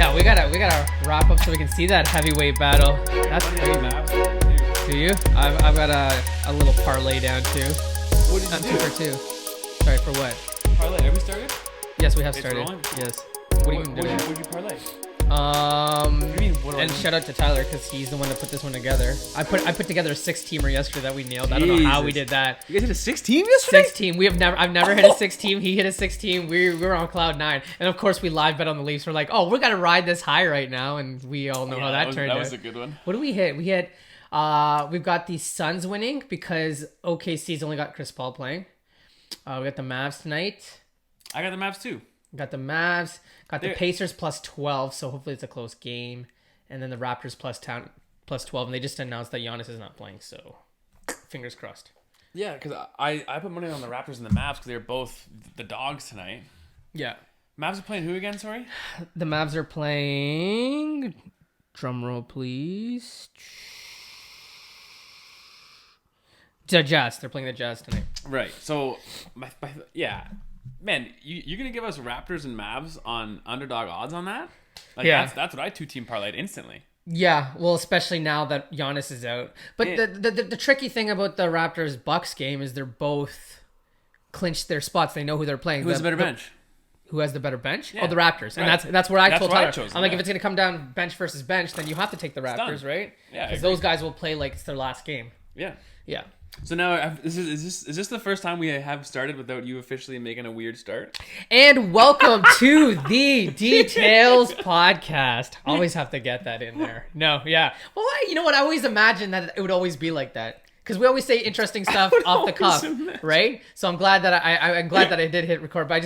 Yeah, we gotta wrap up so we can see that heavyweight battle. That's crazy. Do you? I've got a little parlay down too. What did you do? 2 for 2. Sorry, for what? Parlay. Have we started? Yes, we have It's started. rolling? Yes. What are you doing? What did you parlay? Um, What do you mean, what do I and mean? shout out to Tyler because he's the one that put this one together. I put together a 6-teamer yesterday that we nailed. I don't know how we did that. You guys hit a 6-team yesterday? 6-team. I've never hit a 6-team. He hit a 6-team. We were on cloud 9, and of course we live bet on the Leafs. We're like, oh, we're gonna ride this high right now, and we all know how that turned out. That was a good one. What do we hit? We hit. We've got the Suns winning because OKC's only got Chris Paul playing. We got the Mavs tonight. I got the Mavs too. Got the Mavs. Got the They're- Pacers plus 12, so hopefully it's a close game. And then the Raptors plus 12, and they just announced that Giannis is not playing, so fingers crossed. Yeah, because I put money on the Raptors and the Mavs because they're both the dogs tonight. Yeah. Mavs are playing who again, sorry? The Mavs are playing... Drum roll, please. The Jazz. They're playing the Jazz tonight. Right. So, yeah. Man, you're going to give us Raptors and Mavs on underdog odds on that? Like, Yeah. That's what I 2-team parlayed instantly. Yeah, well, especially now that Giannis is out. But Yeah. the tricky thing about the Raptors-Bucks game is they're both clinched their spots. They know who they're playing. Who has the better bench? Who has the better bench? Yeah. Oh, the Raptors. And Right. that's where I That's told where I Tyler. chose them, I'm like, yeah. if it's going to come down bench versus bench, then you have to take the Raptors, done. right? Yeah, I Because agree. those guys will play like it's their last game. Yeah. Yeah. So now, is this the first time we have started without you officially making a weird start? And welcome to the Details Podcast. Always have to get that in there. No, yeah. Well, you know what? I always imagined that it would always be like that. Because we always say interesting stuff off the cuff, right? So I'm glad that I'm glad that I did hit record. But I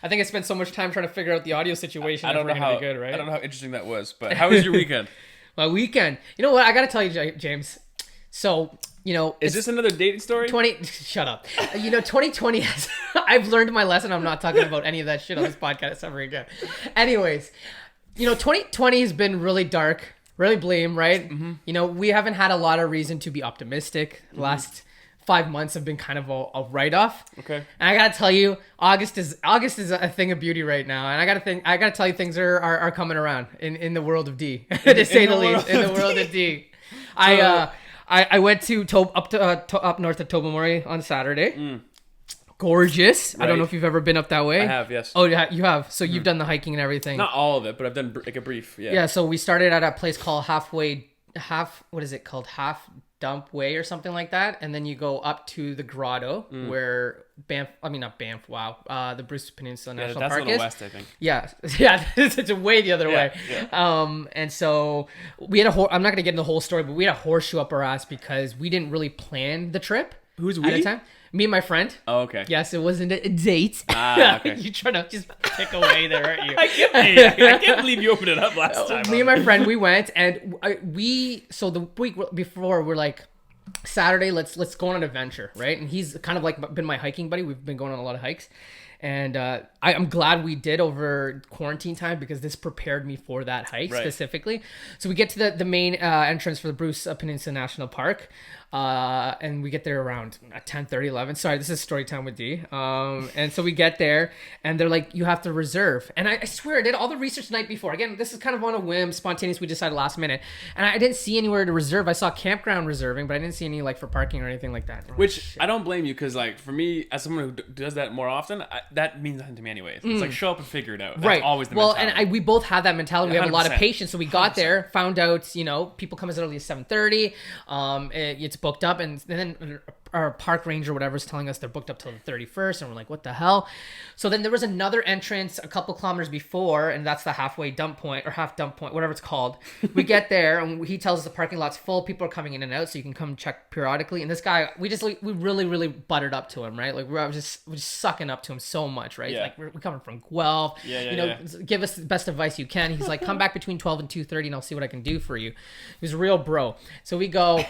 think I spent so much time trying to figure out the audio situation. I don't know if we're how gonna be good, right? I don't know how interesting that was, but how was your weekend? My weekend. You know what? I got to tell you, James. So, you know, Is this another dating story? shut up. 2020 has, I've learned my lesson. I'm not talking about any of that shit on this podcast ever again. Anyways, 2020 has been really dark, really bleak, right? Mm-hmm. We haven't had a lot of reason to be optimistic. The last 5 months have been kind of a write-off. Okay. And I gotta tell you, August is a thing of beauty right now, and I gotta tell you, things are coming around in the world of D, to say the least. In the world of D. I went to up north of Tobermory on Saturday. Gorgeous. Right. I don't know if you've ever been up that way. I have, yes. Oh, yeah, you have. So you've done the hiking and everything. Not all of it, but I've done like a brief. Yeah. Yeah. So we started at a place called Half Dump Way or something like that, and then you go up to the grotto where the Bruce Peninsula National that's Park a little is. west, I think. Yeah, it's way the other way. Yeah. And so we had I'm not gonna get into the whole story, but we had a horseshoe up our ass because we didn't really plan the trip. Who's at we? a time? Me and my friend. Oh, okay. Yes, it wasn't a date. Okay. You trying to just pick away there, aren't you? I can't believe you opened it up last time. Me and my friend, we went, and so the week before, we're like, Saturday, let's go on an adventure, right? And he's kind of like been my hiking buddy. We've been going on a lot of hikes, and I'm glad we did over quarantine time because this prepared me for that hike specifically. So we get to the main entrance for the Bruce Peninsula National Park. And we get there around 10:30, 11. Sorry, this is story time with D. And so we get there, and they're like, you have to reserve. And I swear, I did all the research the night before. Again, this is kind of on a whim, spontaneous. We decided last minute, and I didn't see anywhere to reserve. I saw campground reserving, but I didn't see any like for parking or anything like that. Which I don't blame you because, like, for me, as someone who does that more often, that means nothing to me anyways. It's like show up and figure it out. That's Right. always the well, mentality. and we both have that mentality. We have a lot of 100%. patience. So we got there, found out, people come as early as 7:30. It's booked up, and then our park ranger, whatever, is telling us they're booked up till the 31st, and we're like, what the hell? So then there was another entrance a couple kilometers before, and that's the halfway dump point or half dump point, whatever it's called. We get there, and he tells us the parking lot's full. People are coming in and out, so you can come check periodically. And this guy, we really, really buttered up to him, right? Like we're just sucking up to him so much, right? Yeah. Like we're coming from Guelph. Give us the best advice you can. He's like, come back between 12 and 2:30, and I'll see what I can do for you. He was a real bro. So we go.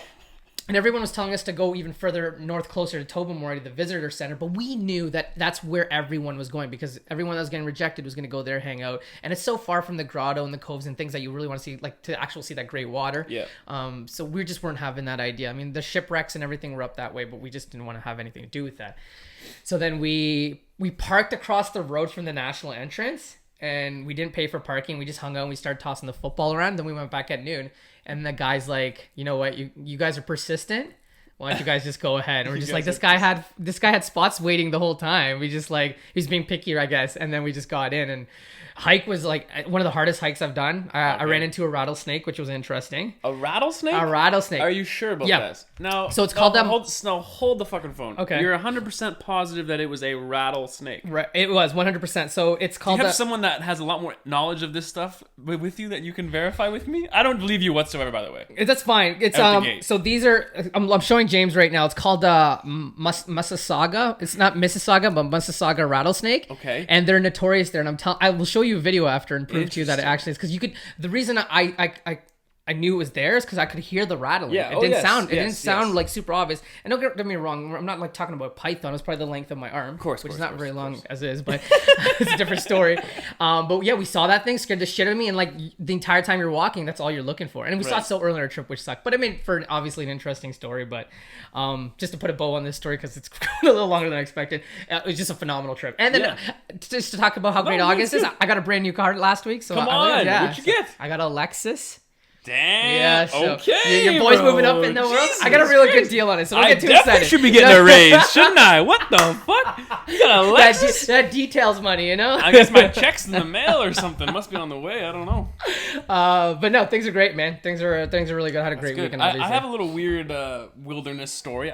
And everyone was telling us to go even further north, closer to Tobermory, to the visitor center. But we knew that that's where everyone was going because everyone that was getting rejected was going to go there, hang out. And it's so far from the grotto and the coves and things that you really want to see, like to actually see that great water. Yeah. So we just weren't having that idea. I mean, the shipwrecks and everything were up that way, but we just didn't want to have anything to do with that. So then we parked across the road from the national entrance. and we didn't pay for parking. We just hung out and we started tossing the football around. Then we went back at noon, and the guy's like, you know what, you guys are persistent. Why don't you guys just go ahead? And we're just like, this guy had spots waiting the whole time. We just like, he's being pickier, I guess. And then we just got in, and hike was like one of the hardest hikes I've done. I ran into a rattlesnake, which was interesting. A rattlesnake? A rattlesnake. Are you sure about this? No. So it's called hold the fucking phone. Okay. You're 100% positive that it was a rattlesnake. Right. It was 100%. So it's called. Do you have someone that has a lot more knowledge of this stuff with you that you can verify with me? I don't believe you whatsoever, by the way. That's fine. It's so these are. I'm showing James right now. It's called Mississauga. It's not Mississauga, but Mississauga rattlesnake. Okay. And they're notorious there. And I will show you a video after and prove to you that it actually is, because you could. The reason I knew it was theirs because I could hear the rattling. Yeah. It didn't sound like super obvious. And don't get me wrong, I'm not like talking about python. It was probably the length of my arm. Of course, which is not very long as is, but it's a different story. But yeah, we saw that thing, scared the shit out of me, and like the entire time you're walking, that's all you're looking for. And we saw it so early in our trip, which sucked. But I mean, for obviously an interesting story, but just to put a bow on this story because it's a little longer than I expected. It was just a phenomenal trip. And then just to talk about how great August is, I got a brand new car last week. So Come on, what'd you get? I got a Lexus. Damn. Yeah, so okay. Your boy's moving up in the world. Jesus I got a really Christ. good deal on it, so don't I get too definitely excited. should be getting a raise, shouldn't I? What the fuck? You got a Lexus? That details money, you know? I guess my check's in the mail or something. Must be on the way. I don't know. But no, things are great, man. Things are really good. I had a great weekend. I have a little weird wilderness story.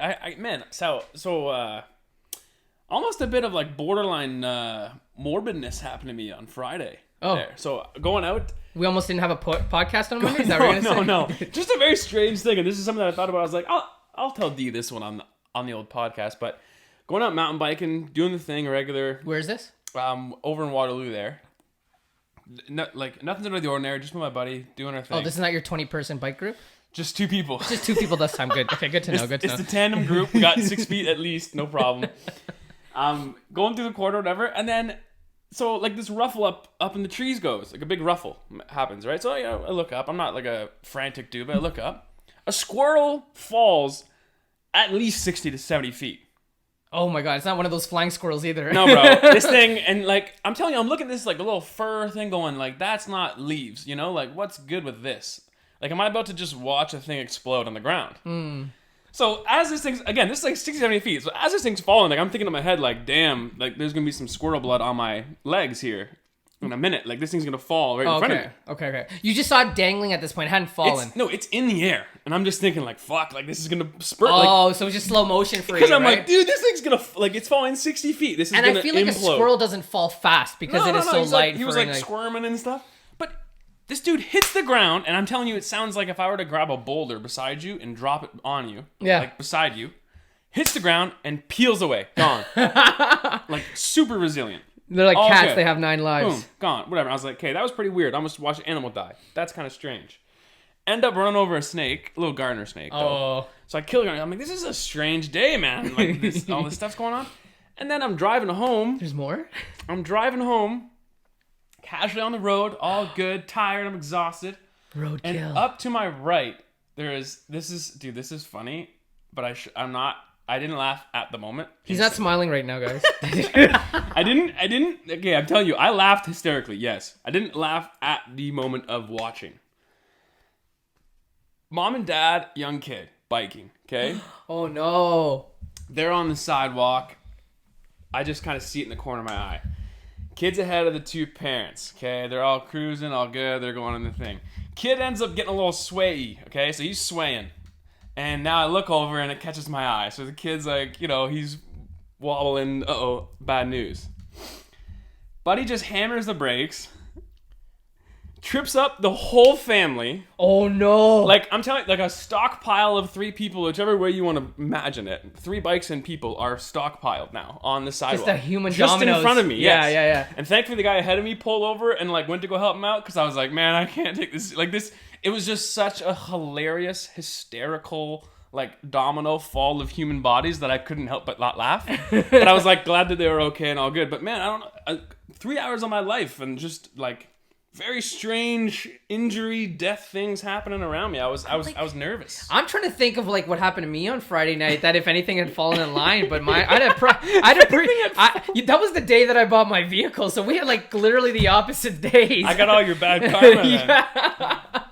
Almost a bit of like borderline morbidness happened to me on Friday. Oh. There. So going out. We almost didn't have a podcast on Monday. Is that what you're gonna say? No. Just a very strange thing, and this is something that I thought about. I was like, I'll tell D this one on the old podcast. But going out mountain biking, doing the thing regular. Where is this? Over in Waterloo there. Nothing's out of the ordinary. Just with my buddy doing our thing. Oh, this is not your 20-person bike group? Just two people. Just two people this time. Good. Okay, good to know. It's the tandem group. We got 6 feet at least, no problem. Going through the corridor, whatever, and then. So, like, this ruffle up in the trees goes. Like, a big ruffle happens, right? So, I look up. I'm not, like, a frantic dude, but I look up. A squirrel falls at least 60 to 70 feet. Oh, my God. It's not one of those flying squirrels either. No, bro. This thing, and, like, I'm telling you, I'm looking at this, like, a little fur thing going, like, that's not leaves, you know? Like, what's good with this? Like, am I about to just watch a thing explode on the ground? So as this thing's, again, this is like 60, 70 feet. So as this thing's falling, like I'm thinking in my head, like, damn, like there's going to be some squirrel blood on my legs here in a minute. Like this thing's going to fall right in front of me. Okay. You just saw it dangling at this point. It hadn't fallen. It's in the air. And I'm just thinking like, fuck, like this is going to spurt. Oh, so it's just slow motion for you, because I'm right? like, dude, this thing's going to, like it's falling 60 feet. This is going to implode. And I feel like a squirrel doesn't fall fast because it is so light. He was like squirming and stuff. But this dude hits the ground, and I'm telling you, it sounds like if I were to grab a boulder beside you and drop it on you, like beside you, hits the ground and peels away, gone. Like super resilient. They're like cats; they have 9 lives. Boom, gone. Whatever. I was like, okay, that was pretty weird. I almost watched an animal die. That's kind of strange. End up running over a snake, a little gardener snake. Though. So I kill it. I'm like, this is a strange day, man. Like all this stuff's going on. And then I'm driving home. There's more. I'm driving home. Casually on the road, all good, tired, I'm exhausted. Roadkill. And up to my right, this is funny, but I didn't laugh at the moment. He's not smiling right now, guys. I didn't, okay, I'm telling you, I laughed hysterically, yes. I didn't laugh at the moment of watching. Mom and dad, young kid, biking, okay? Oh no. They're on the sidewalk. I just kind of see it in the corner of my eye. Kid's ahead of the two parents, okay? They're all cruising, all good. They're going in the thing. Kid ends up getting a little swayy, okay? So he's swaying. And now I look over and it catches my eye. So the kid's like, he's wobbling. Uh-oh, bad news. Buddy just hammers the brakes. Trips up the whole family. Oh no. Like, I'm telling you, like a stockpile of 3 people, whichever way you want to imagine it. 3 bikes and people are stockpiled now on the sidewalk. Just a human just dominoes. in front of me, yes. Yeah. And thankfully the guy ahead of me pulled over and like went to go help him out because I was like, man, I can't take this. Like this, it was just such a hilarious, hysterical, like domino fall of human bodies that I couldn't help but not laugh. But I was like glad that they were okay and all good. But man, I don't know, 3 hours of my life and just like very strange injury, death things happening around me. I was nervous. I'm trying to think of like what happened to me on Friday night. That if anything had fallen in line, but that was the day that I bought my vehicle, so we had like literally the opposite days. I got all your bad karma. Yeah.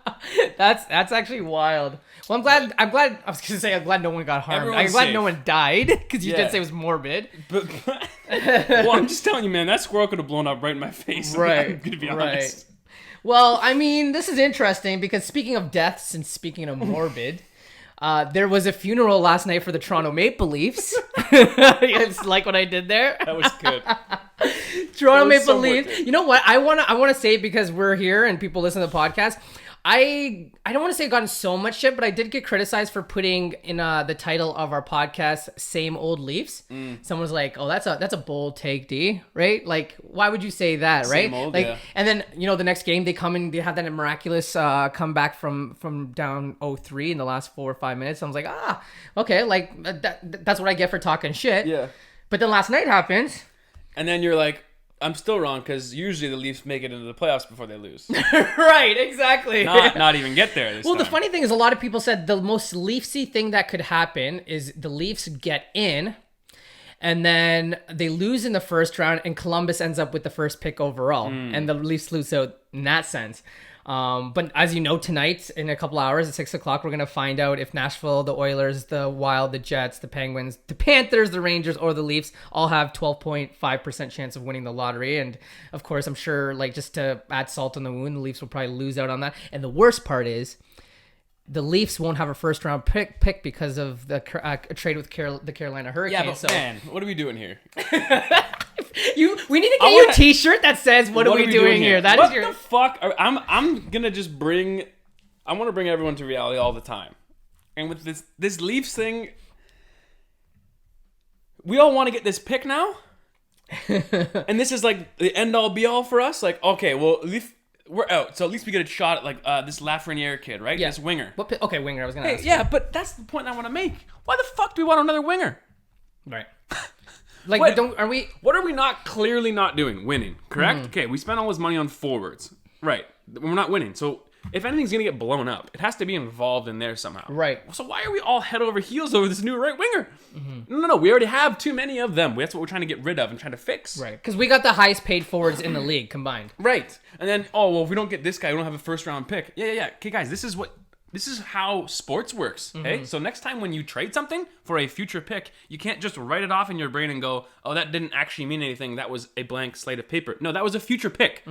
That's actually wild. Well, I'm glad. I was gonna say I'm glad no one got harmed. Everyone's I'm glad safe. no one died because you did say it was morbid. But well, I'm just telling you, man, that squirrel could have blown up right in my face. Right. I'm gonna be honest. Well, I mean, this is interesting because speaking of deaths and speaking of morbid, there was a funeral last night for the Toronto Maple Leafs. It's like what I did there. That was good. Toronto Maple Leafs. You know what? I wanna say it because we're here and people listen to the podcast. I don't want to say I've gotten so much shit, but I did get criticized for putting in the title of our podcast "Same Old Leafs." Someone's like, "Oh, that's a bold take, D." Right? Like, why would you say that? Right? Same old, like, yeah. And then the next game they come in, they have that miraculous comeback from down 0-3 in the last 4 or 5 minutes. So I was like, okay, like that's what I get for talking shit. Yeah. But then last night happens, and then you're like, I'm still wrong because usually the Leafs make it into the playoffs before they lose. Right? Exactly. Not even get there. Well, the funny thing is, a lot of people said the most Leafsy thing that could happen is the Leafs get in, and then they lose in the first round, and Columbus ends up with the first pick overall, and the Leafs lose out in that sense. But as you know, tonight in a couple hours at 6:00, we're gonna find out if Nashville, the Oilers, the Wild, the Jets, the Penguins, the Panthers, the Rangers, or the Leafs all have 12.5% chance of winning the lottery. And of course, I'm sure, like, just to add salt on the wound, the Leafs will probably lose out on that. And the worst part is, the Leafs won't have a first round pick because of the trade with the Carolina Hurricanes. Yeah, but man, what are we doing here? We need to get you a T-shirt that says "What are we doing here?" That what is your. The fuck? I'm gonna just bring. I want to bring everyone to reality all the time, and with this Leafs thing, we all want to get this pick now, and this is like the end all be all for us. Like, okay, well, we're out, so at least we get a shot at like this Lafreniere kid, right? Yeah. This winger. Okay, winger. I was gonna ask. Yeah, but that's the point I want to make. Why the fuck do we want another winger? Right. Like, what are we not clearly not doing? Winning, correct? Okay, we spent all this money on forwards. Right. We're not winning. So if anything's going to get blown up, it has to be involved in there somehow. Right. So why are we all head over heels over this new right winger? No. We already have too many of them. That's what we're trying to get rid of and trying to fix. Right. Because we got the highest paid forwards in the league combined. Right. And then, if we don't get this guy, we don't have a first round pick. Yeah. Okay, guys, this is how sports works. Okay, so next time when you trade something for a future pick, you can't just write it off in your brain and go, "Oh, that didn't actually mean anything. That was a blank slate of paper." No, that was a future pick.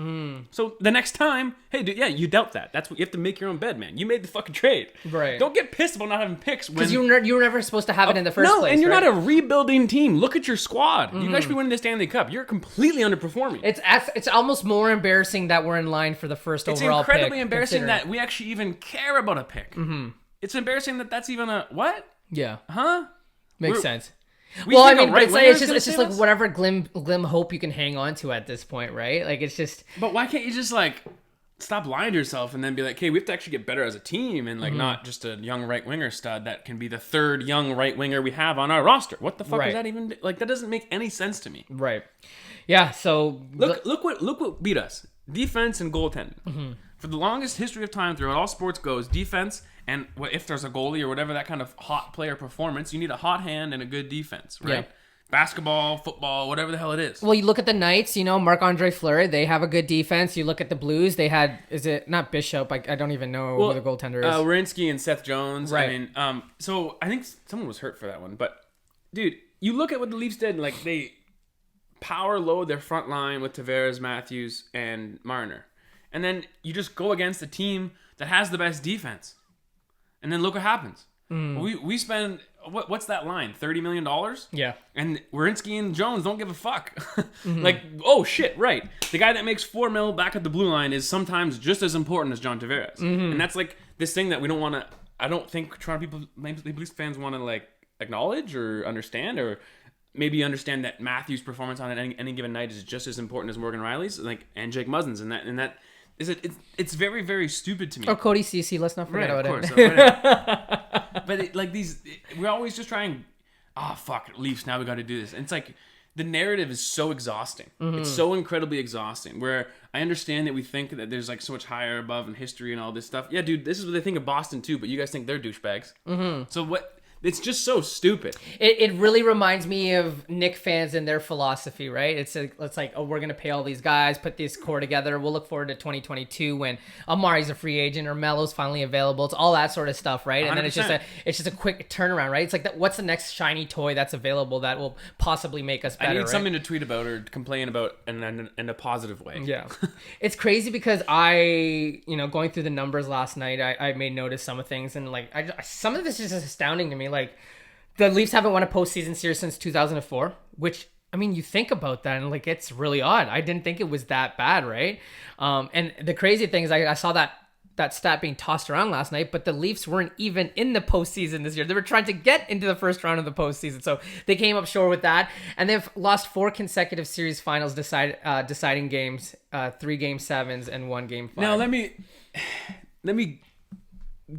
So the next time, hey, dude, you dealt that. That's what you have to make your own bed, man. You made the fucking trade. Right. Don't get pissed about not having picks because you were never supposed to have it in the first place. No, and you're not a rebuilding team. Look at your squad. You guys should be winning the Stanley Cup. You're completely underperforming. It's almost more embarrassing that we're in line for the first overall pick. It's incredibly embarrassing that we actually even care about a pick. It's embarrassing that that's even a what? Yeah. Huh? Makes sense. Well, I mean, it's just like us? whatever glim hope you can hang on to at this point, right? Like, it's just. But why can't you just like stop lying to yourself and then be like, "Hey, we have to actually get better as a team and like not just a young right winger stud that can be the third young right winger we have on our roster." What the fuck is that even like? That doesn't make any sense to me. Right. Yeah. So look what beat us: defense and goaltending. For the longest history of time, throughout all sports goes defense. And if there's a goalie or whatever, that kind of hot player performance, you need a hot hand and a good defense, right? Yeah. Basketball, football, whatever the hell it is. Well, you look at the Knights, Marc-Andre Fleury, they have a good defense. You look at the Blues, they had, is it not Bishop? I don't even know who the goaltender is. Werenski and Seth Jones. Right. I mean, so I think someone was hurt for that one. But, dude, you look at what the Leafs did, like they power load their front line with Tavares, Matthews, and Marner. And then you just go against a team that has the best defense. And then look what happens. We spend, what's that line? $30 million? Yeah. And Werenski and Jones don't give a fuck. Like, oh shit, right. The guy that makes $4 million back at the blue line is sometimes just as important as John Tavares. And that's like this thing that we don't want to, I don't think Toronto Maple Leafs fans want to like acknowledge or understand, or maybe understand that Matthews' performance on any given night is just as important as Morgan Riley's, like, and Jake Muzzin's, and that is it's very, very stupid to me. Or Cody Ceci, let's not forget about it. But we're always just trying, fuck, Leafs, now we got to do this. And it's like, the narrative is so exhausting. It's so incredibly exhausting. Where I understand that we think that there's like so much higher above in history and all this stuff. Yeah, dude, this is what they think of Boston too. But you guys think they're douchebags. So what? It's just so stupid. It really reminds me of Knick fans and their philosophy, right? It's like, oh, we're going to pay all these guys, put this core together. We'll look forward to 2022 when Amari's a free agent or Melo's finally available. It's all that sort of stuff, right? And 100%. then it's just a quick turnaround, right? It's like, what's the next shiny toy that's available that will possibly make us better, I need right? something to tweet about or complain about in a positive way. Yeah. It's crazy because going through the numbers last night, I made notice some of things, and like some of this is just astounding to me. Like, the Leafs haven't won a postseason series since 2004, which, I mean, you think about that and like, it's really odd. I didn't think it was that bad, right? And the crazy thing is I saw that stat being tossed around last night, but the Leafs weren't even in the postseason this year. They were trying to get into the first round of the postseason, so they came up short with that. And they've lost 4 consecutive series finals deciding games, 3 Game 7s and 1 Game 5. Now let me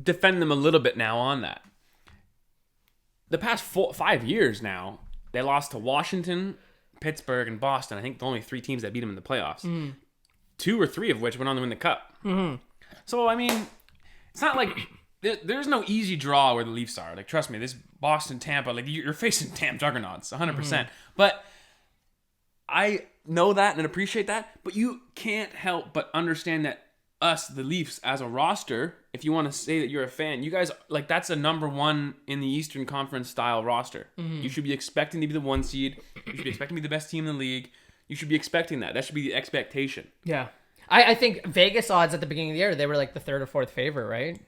defend them a little bit now on that. The past 5 years now, they lost to Washington, Pittsburgh, and Boston. I think the only 3 teams that beat them in the playoffs. 2 or 3 of which went on to win the cup. So, I mean, it's not like there's no easy draw where the Leafs are. Like, trust me, this Boston, Tampa, like, you're facing damn juggernauts, 100%. But I know that and appreciate that, but you can't help but understand that us, the Leafs, as a roster, if you want to say that you're a fan, you guys, like, that's a number 1 in the Eastern Conference style roster. You should be expecting to be the 1 seed. You should be expecting to be the best team in the league. You should be expecting that. That should be the expectation. Yeah. I think Vegas odds at the beginning of the year, they were like the 3rd or 4th favorite, right?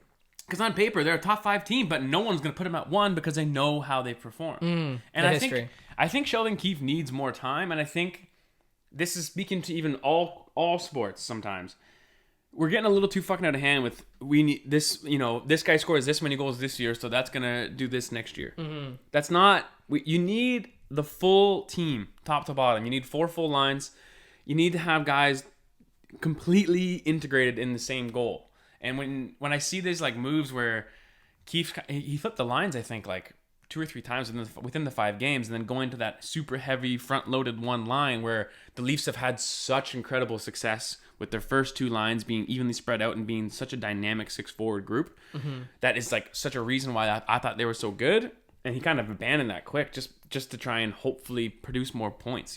Because on paper, they're a top 5 team, but no one's going to put them at 1 because they know how they perform. And I think Sheldon Keefe needs more time, and I think this is speaking to even all sports sometimes. We're getting a little too fucking out of hand with we need this. This guy scores this many goals this year, so that's gonna do this next year. That's not. You need the full team, top to bottom. You need 4 full lines. You need to have guys completely integrated in the same goal. And when I see these like moves where Keefe he flipped the lines, I think like 2 or 3 times within the 5 games, and then going to that super heavy front-loaded 1 line where the Leafs have had such incredible success with their first 2 lines being evenly spread out and being such a dynamic 6-forward group. That is like such a reason why I thought they were so good. And he kind of abandoned that quick just to try and hopefully produce more points,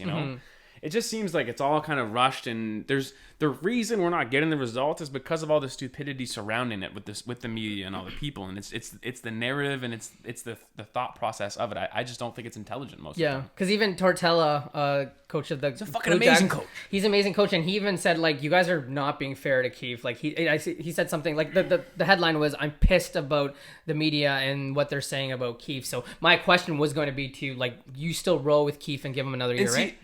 It just seems like it's all kind of rushed, and there's the reason we're not getting the result is because of all the stupidity surrounding it with the media and all the people, and it's the narrative and it's the thought process of it. I just don't think it's intelligent most of the time. Because even Tortella, coach of the He's a fucking amazing coach. He's an amazing coach, and he even said like, you guys are not being fair to Keefe. Like he said something like the headline was, I'm pissed about the media and what they're saying about Keefe. So my question was going to be to like, you still roll with Keefe and give him another year, right?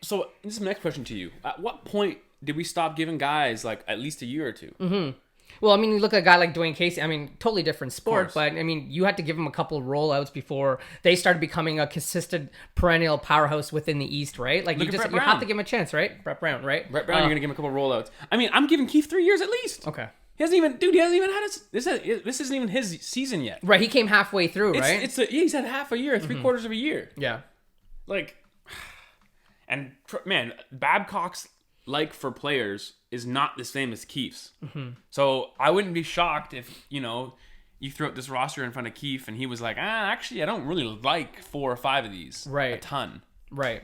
So this is my next question to you. At what point did we stop giving guys like at least a year or 2? Well, I mean, you look at a guy like Dwayne Casey. I mean, totally different sport, but I mean, you had to give him a couple of rollouts before they started becoming a consistent perennial powerhouse within the East, right? Like you have to give him a chance, right? Brett Brown, right? Brett Brown, you're gonna give him a couple of rollouts. I mean, I'm giving Keefe 3 years at least. Okay. He hasn't even had this isn't even his season yet. Right, he came halfway through, right? He's had half a year, 3/4 of a year. Yeah. Like. And man, Babcock's like for players is not the same as Keefe's. So I wouldn't be shocked if you threw out this roster in front of Keefe and he was like, actually, I don't really like 4 or 5 of these. Right. A ton. Right.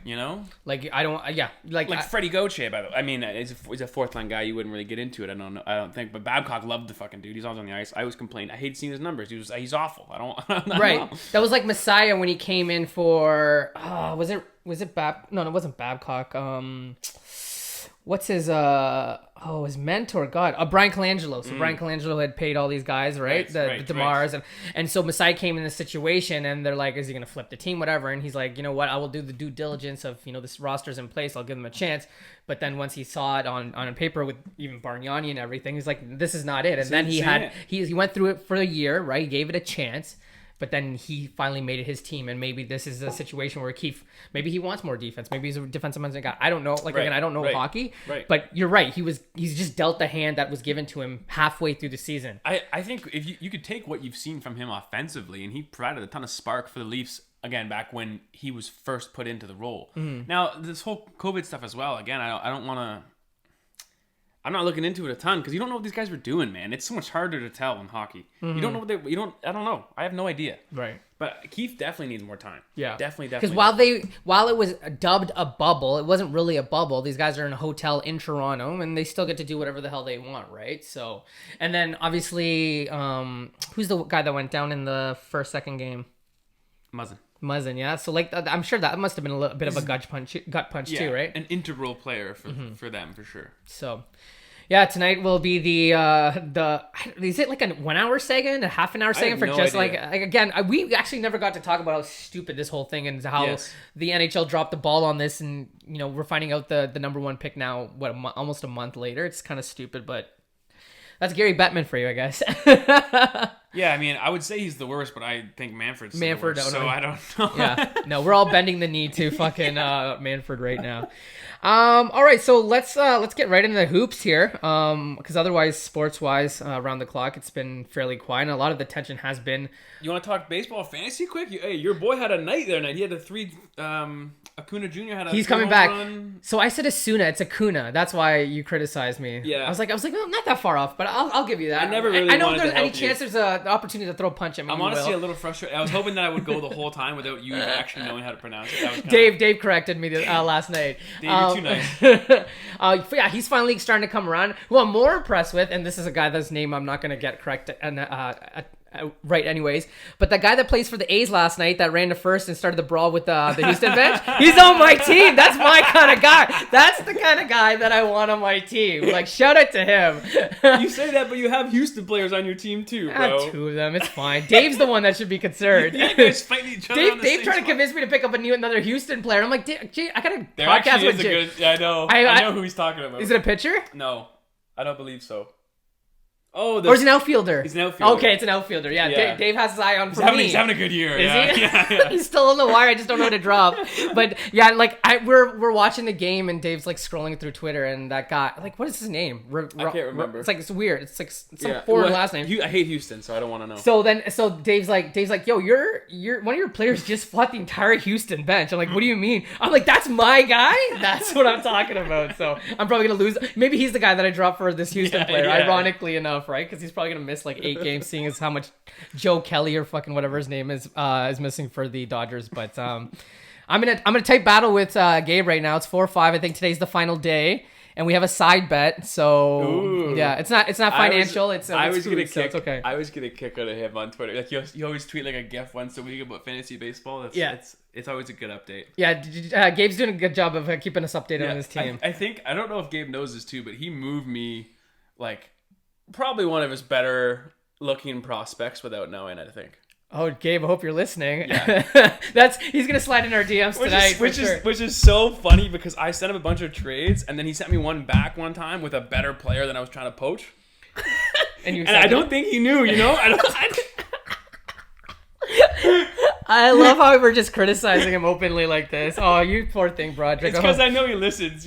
Like I don't. Yeah. Like Freddie Gauthier, by the way. I mean, he's a 4th line guy. You wouldn't really get into it. I don't think. But Babcock loved the fucking dude. He's always on the ice. I always complained. I hate seeing his numbers. He's awful. I don't right. know. That was like Messiah when he came in for. Was it No, it wasn't Babcock. What's his his mentor? God, Brian Colangelo. So Brian Colangelo had paid all these guys, right? The DeMars, and so Messiah came in this situation, and they're like, "Is he gonna flip the team, whatever?" And he's like, "You know what? I will do the due diligence of this roster's in place. I'll give him a chance." But then once he saw it on paper with even Bargnani and everything, he's like, "This is not it." And then he went through it for a year, right? He gave it a chance. But then he finally made it his team, and maybe this is a situation where Keefe, maybe he wants more defense. Maybe he's a defensive minded guy. I don't know. Again, I don't know hockey. Right. But you're right. He's just dealt the hand that was given to him halfway through the season. I think if you could take what you've seen from him offensively, and he provided a ton of spark for the Leafs again back when he was first put into the role. Mm-hmm. Now this whole COVID stuff as well. Again, I don't want to. I'm not looking into it a ton because you don't know what these guys were doing, man. It's so much harder to tell in hockey. You don't know what they. You don't. I don't know. I have no idea. Right. But Keith definitely needs more time. Yeah, definitely. Because while it was dubbed a bubble, it wasn't really a bubble. These guys are in a hotel in Toronto, and they still get to do whatever the hell they want, right? So, and then obviously, who's the guy that went down in the second game? Muzzin, yeah. So like, I'm sure that must have been a little bit of a gut punch too, right? An integral player for them for sure. So. Yeah, tonight will be the is it like a 1 hour segment, a half an hour segment for just idea. like again, we actually never got to talk about how stupid this whole thing and how the NHL dropped the ball on this, and we're finding out the number one pick now almost a month later. It's kind of stupid, but that's Gary Bettman for you, I guess. Yeah, I mean, I would say he's the worst, but I think Manfred's the worst, so I don't know. Yeah, no, we're all bending the knee to fucking Manfred right now. All right, so let's get right into the hoops here, because otherwise, sports-wise, around the clock, it's been fairly quiet, and a lot of the tension has been. You want to talk baseball fantasy quick? Hey, your boy had a night there tonight. He had a 3. Acuna Jr. had a. He's coming back. Run. So I said Asuna, it's Acuna. That's why you criticized me. Yeah. I was like, well, not that far off, but I'll give you that. I never really. I know wanted if there's to any help chance there's an opportunity to throw a punch at me. I'm honestly a little frustrated. I was hoping that I would go the whole time without you actually knowing how to pronounce it. That was Dave corrected me last night. Dave, you're too nice. Yeah, he's finally starting to come around. Who I'm more impressed with, and this is a guy that's name I'm not going to get correct right anyways, but the guy that plays for the A's last night that ran to first and started the brawl with the Houston bench, he's on my team. That's my kind of guy. That's the kind of guy that I want on my team. Like, shout out to him. You say that, but you have Houston players on your team too, bro. 2 of them, it's fine. Dave's the one that should be concerned. You guys fighting each other. Dave trying to convince me to pick up another Houston player. I'm like, Dave, I got a there podcast with Jay. Yeah, I know. I know who he's talking about. Is it a pitcher? No, I don't believe so. Oh, or is it an outfielder? He's an outfielder. Okay, it's an outfielder. Yeah. Dave has his eye on for me. He's having a good year. Is he? Yeah. He's still on the wire. I just don't know how to drop. But yeah, like we're watching the game and Dave's like scrolling through Twitter and that guy, like, what is his name? I can't remember. It's weird. It's like some foreign last name. I hate Houston, so I don't want to know. So Dave's like, yo, you're one of your players just fought the entire Houston bench. I'm like, what do you mean? I'm like, that's my guy. That's what I'm talking about. So I'm probably gonna lose. Maybe he's the guy that I dropped for this Houston player. Yeah. Ironically enough, right? Because he's probably gonna miss like 8 games, seeing as how much Joe Kelly or fucking whatever his name is missing for the Dodgers. But I'm gonna type battle with Gabe right now. It's 4-5. I think today's the final day, and we have a side bet. So ooh. Yeah, it's not financial. I was gonna kick. So okay. I was gonna kick out of him on Twitter. Like you always tweet like a gif once a week about fantasy baseball. It's always a good update. Yeah, Gabe's doing a good job of keeping us updated on his team. I don't know if Gabe knows this too, but he moved me like probably one of his better looking prospects without knowing, I think. Oh, Gabe, I hope you're listening. Yeah. He's gonna slide in our DMs tonight. Which is so funny because I sent him a bunch of trades and then he sent me one back one time with a better player than I was trying to poach. and I don't think he knew, I love how we're just criticizing him openly like this. Oh, you poor thing, Broderick. It's because I know he listens,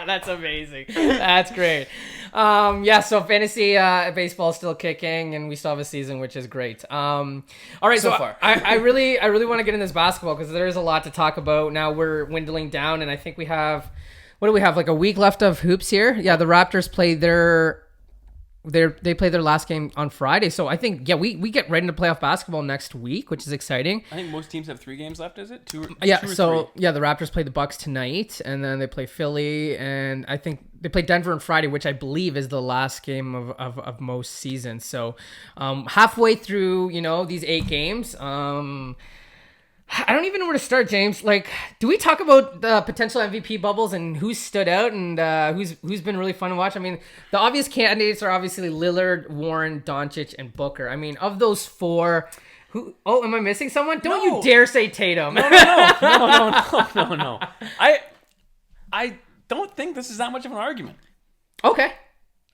That's amazing. That's great. So fantasy baseball is still kicking, and we still have a season, which is great. All right, so far. I really want to get in this basketball because there is a lot to talk about. Now we're dwindling down, and I think we have, what do we have, like a week left of hoops here? Yeah, the Raptors play they play their last game on Friday, so I think we get right into playoff basketball next week, which is exciting. I think most teams have 3 games left. Is it 2? Yeah. 2 or so 3? yeah, the Raptors play the Bucks tonight, and then they play Philly, and I think they play Denver on Friday, which I believe is the last game of most seasons. So halfway through, these 8 games. I don't even know where to start, James. Like, do we talk about the potential MVP bubbles and who's stood out and who's been really fun to watch? I mean, the obvious candidates are obviously Lillard, Warren, Doncic, and Booker. I mean, of those 4, who? Oh, am I missing someone? Don't you dare say Tatum. No. I don't think this is that much of an argument. Okay.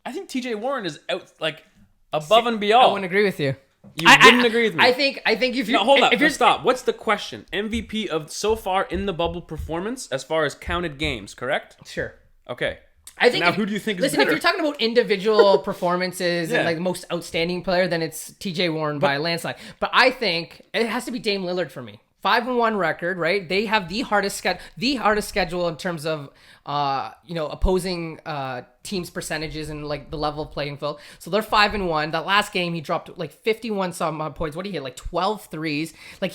I think TJ Warren is out, like, above and beyond. I wouldn't agree with you. You wouldn't agree with me. I think if you hold up, stop. What's the question? MVP of so far in the bubble performance as far as counted games, correct? Sure. Okay. I think now, who do you think is listen, better? if you're talking about individual performances Yeah. and like the most outstanding player, then it's TJ Warren by a landslide. But I think it has to be Dame Lillard for me. 5-1 record, right? They have the hardest schedule in terms of opposing teams' percentages and like the level of playing field. So they're 5-1. That last game he dropped like 51 some odd points. What did he hit? Like 12 threes. Like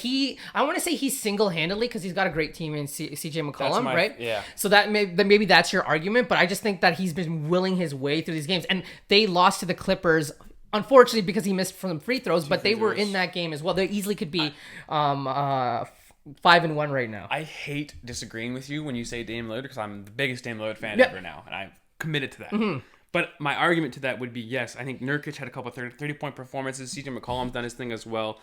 I want to say he's single-handedly because he's got a great team in CJ McCollum, right? Yeah. So that maybe that's your argument, but I just think that he's been willing his way through these games, and they lost to the Clippers. Unfortunately, because he missed from free throws, but they were in that game as well. They easily could be 5-1 right now. I hate disagreeing with you when you say Dame Lillard because I'm the biggest Dame Lillard fan Yeah. ever now, and I'm committed to that. But my argument to that would be, yes, I think Nurkic had a couple of 30-point performances. CJ McCollum's done his thing as well.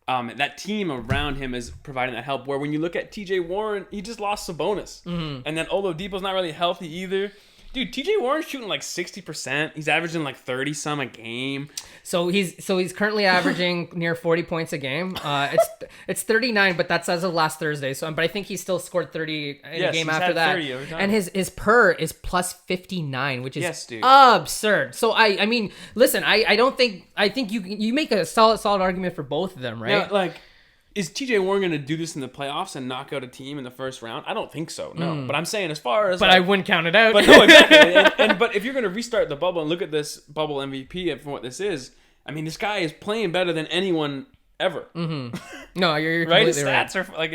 That team around him is providing that help, where when you look at TJ Warren, he just lost Sabonis. And then Oladipo's not really healthy either. Dude, TJ Warren's shooting like 60%. He's averaging like 30-some a game. So he's currently averaging near 40 points a game. It's 39, but that's as of last Thursday. But I think he still scored 30 in a game he's after had that. 30 every time. And his per is plus 59, which is dude. absurd. So I mean, listen, I think you make a solid argument for both of them, right? Now, like, is TJ Warren going to do this in the playoffs and knock out a team in the first round? I don't think so, no. But I'm saying as far as... But I wouldn't count it out. But no, exactly. But if you're going to restart the bubble and look at this bubble MVP for what this is, I mean, this guy is playing better than anyone ever. No, you're Right? completely His right. stats are, like,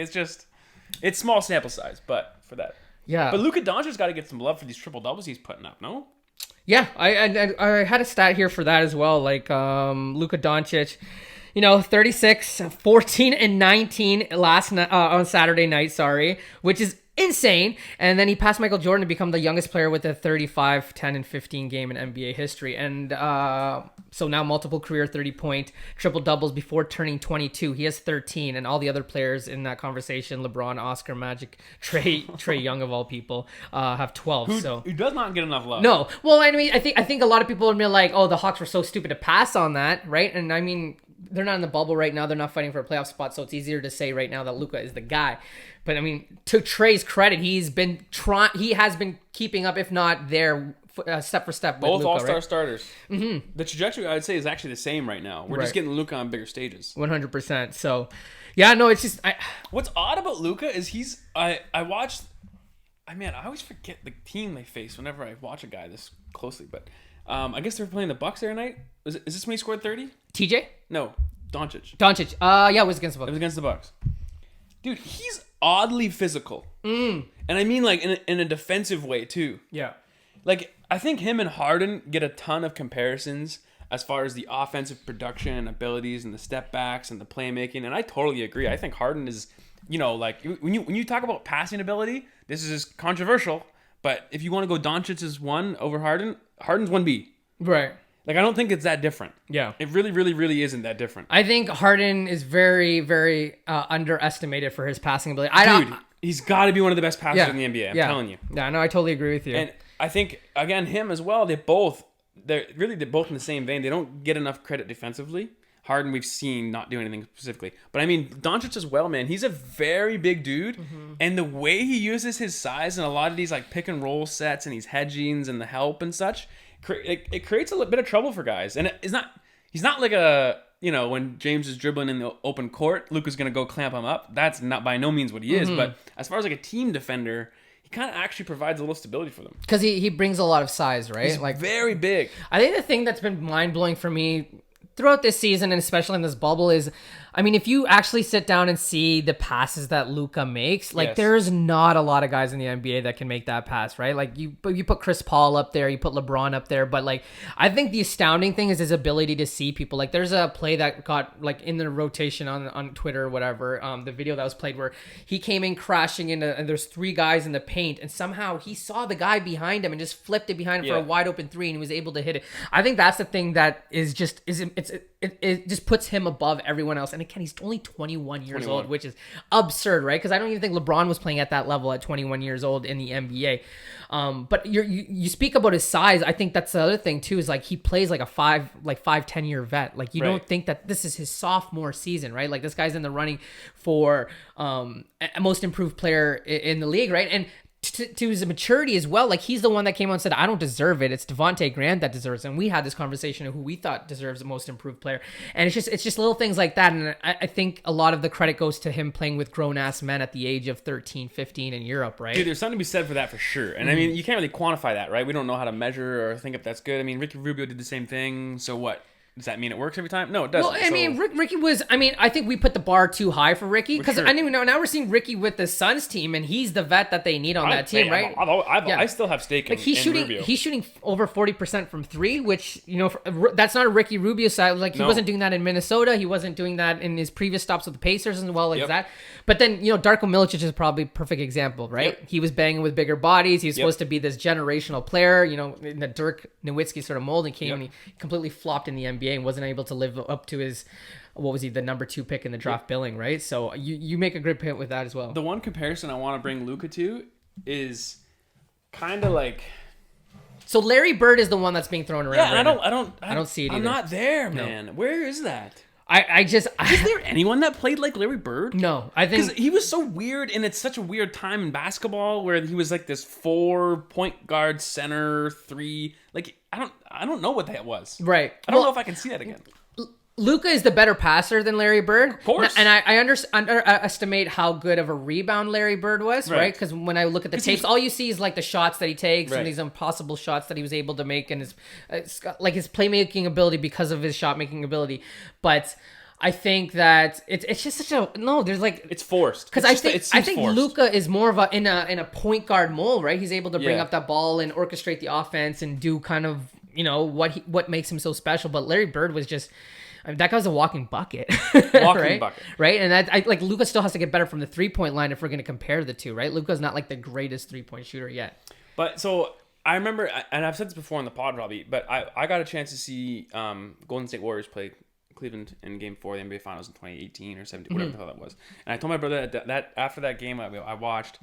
it's small sample size, but for that. Yeah. But Luka-Doncic's got to get some love for these triple-doubles he's putting up, no? Yeah, I had a stat here for that as well. Like Luka Doncic, 36, 14, and 19 last night on Saturday night. Sorry, which is insane. And then he passed Michael Jordan to become the youngest player with a 35, 10, and 15 game in NBA history. And so now multiple career 30-point triple doubles before turning 22. He has 13, and all the other players in that conversation, LeBron, Oscar, Magic, Trey Young of all people, have 12. Who does not get enough love. No. Well, I mean, I think a lot of people admit like, oh, the Hawks were so stupid to pass on that, right? And I mean, they're not in the bubble right now. They're not fighting for a playoff spot, so it's easier to say right now that Luka is the guy. But I mean, to Trey's credit, he has been keeping up, if not there, step for step with Both Luka, all-star right? starters. The trajectory, I would say, is actually the same right now. We're just getting Luka on bigger stages. 100%. So, yeah, no, it's just... What's odd about Luka is I watched... I always forget the team they face whenever I watch a guy this closely, but I guess they were playing the Bucks the other night. Is this when he scored 30? TJ? No, Doncic. Yeah, it was against the It Bucks. was against the Bucks. Dude, he's oddly physical. And I mean like in a defensive way too. Yeah. Like, I think him and Harden get a ton of comparisons as far as the offensive production and abilities and the step backs and the playmaking, and I totally agree. I think Harden is, like when you talk about passing ability, this is controversial, but if you want to go Doncic is 1 over Harden, Harden's 1B. Right. Like, I don't think it's that different. Yeah. It really, really, really isn't that different. I think Harden is very, very underestimated for his passing ability. Dude, he's got to be one of the best passers in the NBA. I'm telling you. Yeah, no, I totally agree with you. And I think, again, him as well, they're both in the same vein. They don't get enough credit defensively. Harden, we've seen not do anything specifically. But I mean, Doncic as well, man. He's a very big dude. And the way he uses his size in a lot of these like pick and roll sets and these hedgings and the help and such, it creates a bit of trouble for guys. And he's not like when James is dribbling in the open court, Luka's going to go clamp him up. That's not by no means what he is. But as far as like a team defender, he kind of actually provides a little stability for them. Because he brings a lot of size, right? He's very big. I think the thing that's been mind-blowing for me throughout this season, and especially in this bubble, is, I mean, if you actually sit down and see the passes that Luka makes, like, there's not a lot of guys in the NBA that can make that pass, right? Like, you put Chris Paul up there, you put LeBron up there, but, like, I think the astounding thing is his ability to see people. Like, there's a play that got, like, in the rotation on Twitter or whatever, the video that was played where he came in crashing into, and there's 3 guys in the paint, and somehow he saw the guy behind him and just flipped it behind him for a wide open 3, and he was able to hit it. I think that's the thing that is just, it just puts him above everyone else. And again, he's only 21 years old, which is absurd, right? Because I don't even think LeBron was playing at that level at 21 years old in the NBA. But you speak about his size. I think that's the other thing too, is like he plays like a 5-10 year vet. Like you don't think that this is his sophomore season, right? Like this guy's in the running for most improved player in the league, right? And to his maturity as well. Like, he's the one that came out and said, I don't deserve it. It's Devontae Grant that deserves it. And we had this conversation of who we thought deserves the most improved player. And it's just little things like that. And I think a lot of the credit goes to him playing with grown-ass men at the age of 13, 15 in Europe, right? Dude, there's something to be said for that for sure. And I mean, you can't really quantify that, right? We don't know how to measure or think if that's good. I mean, Ricky Rubio did the same thing. So what? Does that mean it works every time? No, it doesn't. Well, I mean, Ricky was... I mean, I think we put the bar too high for Ricky. Because sure. I didn't know. Now we're seeing Ricky with the Suns team, and he's the vet that they need on that team, right? I still have stake in, Rubio. He's shooting over 40% from three, which, you know, that's not a Ricky Rubio side. Like, he wasn't doing that in Minnesota. He wasn't doing that in his previous stops with the Pacers as well as that. But then, you know, Darko Milicic is probably a perfect example, right? He was banging with bigger bodies. He was supposed to be this generational player, you know, in the Dirk Nowitzki sort of mold, and came and he completely flopped in the NBA and wasn't able to live up to his, what was he, the number 2 pick in the draft billing, right? So you make a good point with that as well. The one comparison I want to bring Luka to is kind of like... So Larry Bird is the one that's being thrown around. Yeah, right and I don't see it either. I'm not there, man. No. Where is that? Is there anyone that played like Larry Bird? No, I think... Because he was so weird, and it's such a weird time in basketball where he was like this 4-point guard, center, 3. Like, I don't know what that was. Right. I don't know if I can see that again. Luka is the better passer than Larry Bird. Of course. And I underestimate how good of a rebound Larry Bird was, right? Because when I look at the tapes, all you see is like the shots that he takes and these impossible shots that he was able to make, and his playmaking ability because of his shot making ability. But I think that it's just such a there's like it's forced because I think Luka is more of in a point guard mold, right? He's able to bring up that ball and orchestrate the offense and do kind of, you know, what makes him so special. But Larry Bird was just... I mean, that guy's a walking bucket. Right? Bucket. Right? And I like Luka still has to get better from the 3-point line if we're going to compare the two, right? Luka's not like the greatest 3-point shooter yet. But so I remember, and I've said this before on the pod probably, but I got a chance to see Golden State Warriors play Cleveland in Game 4 of the NBA Finals in 2018 or 17, whatever the hell that was. And I told my brother that after that game I watched,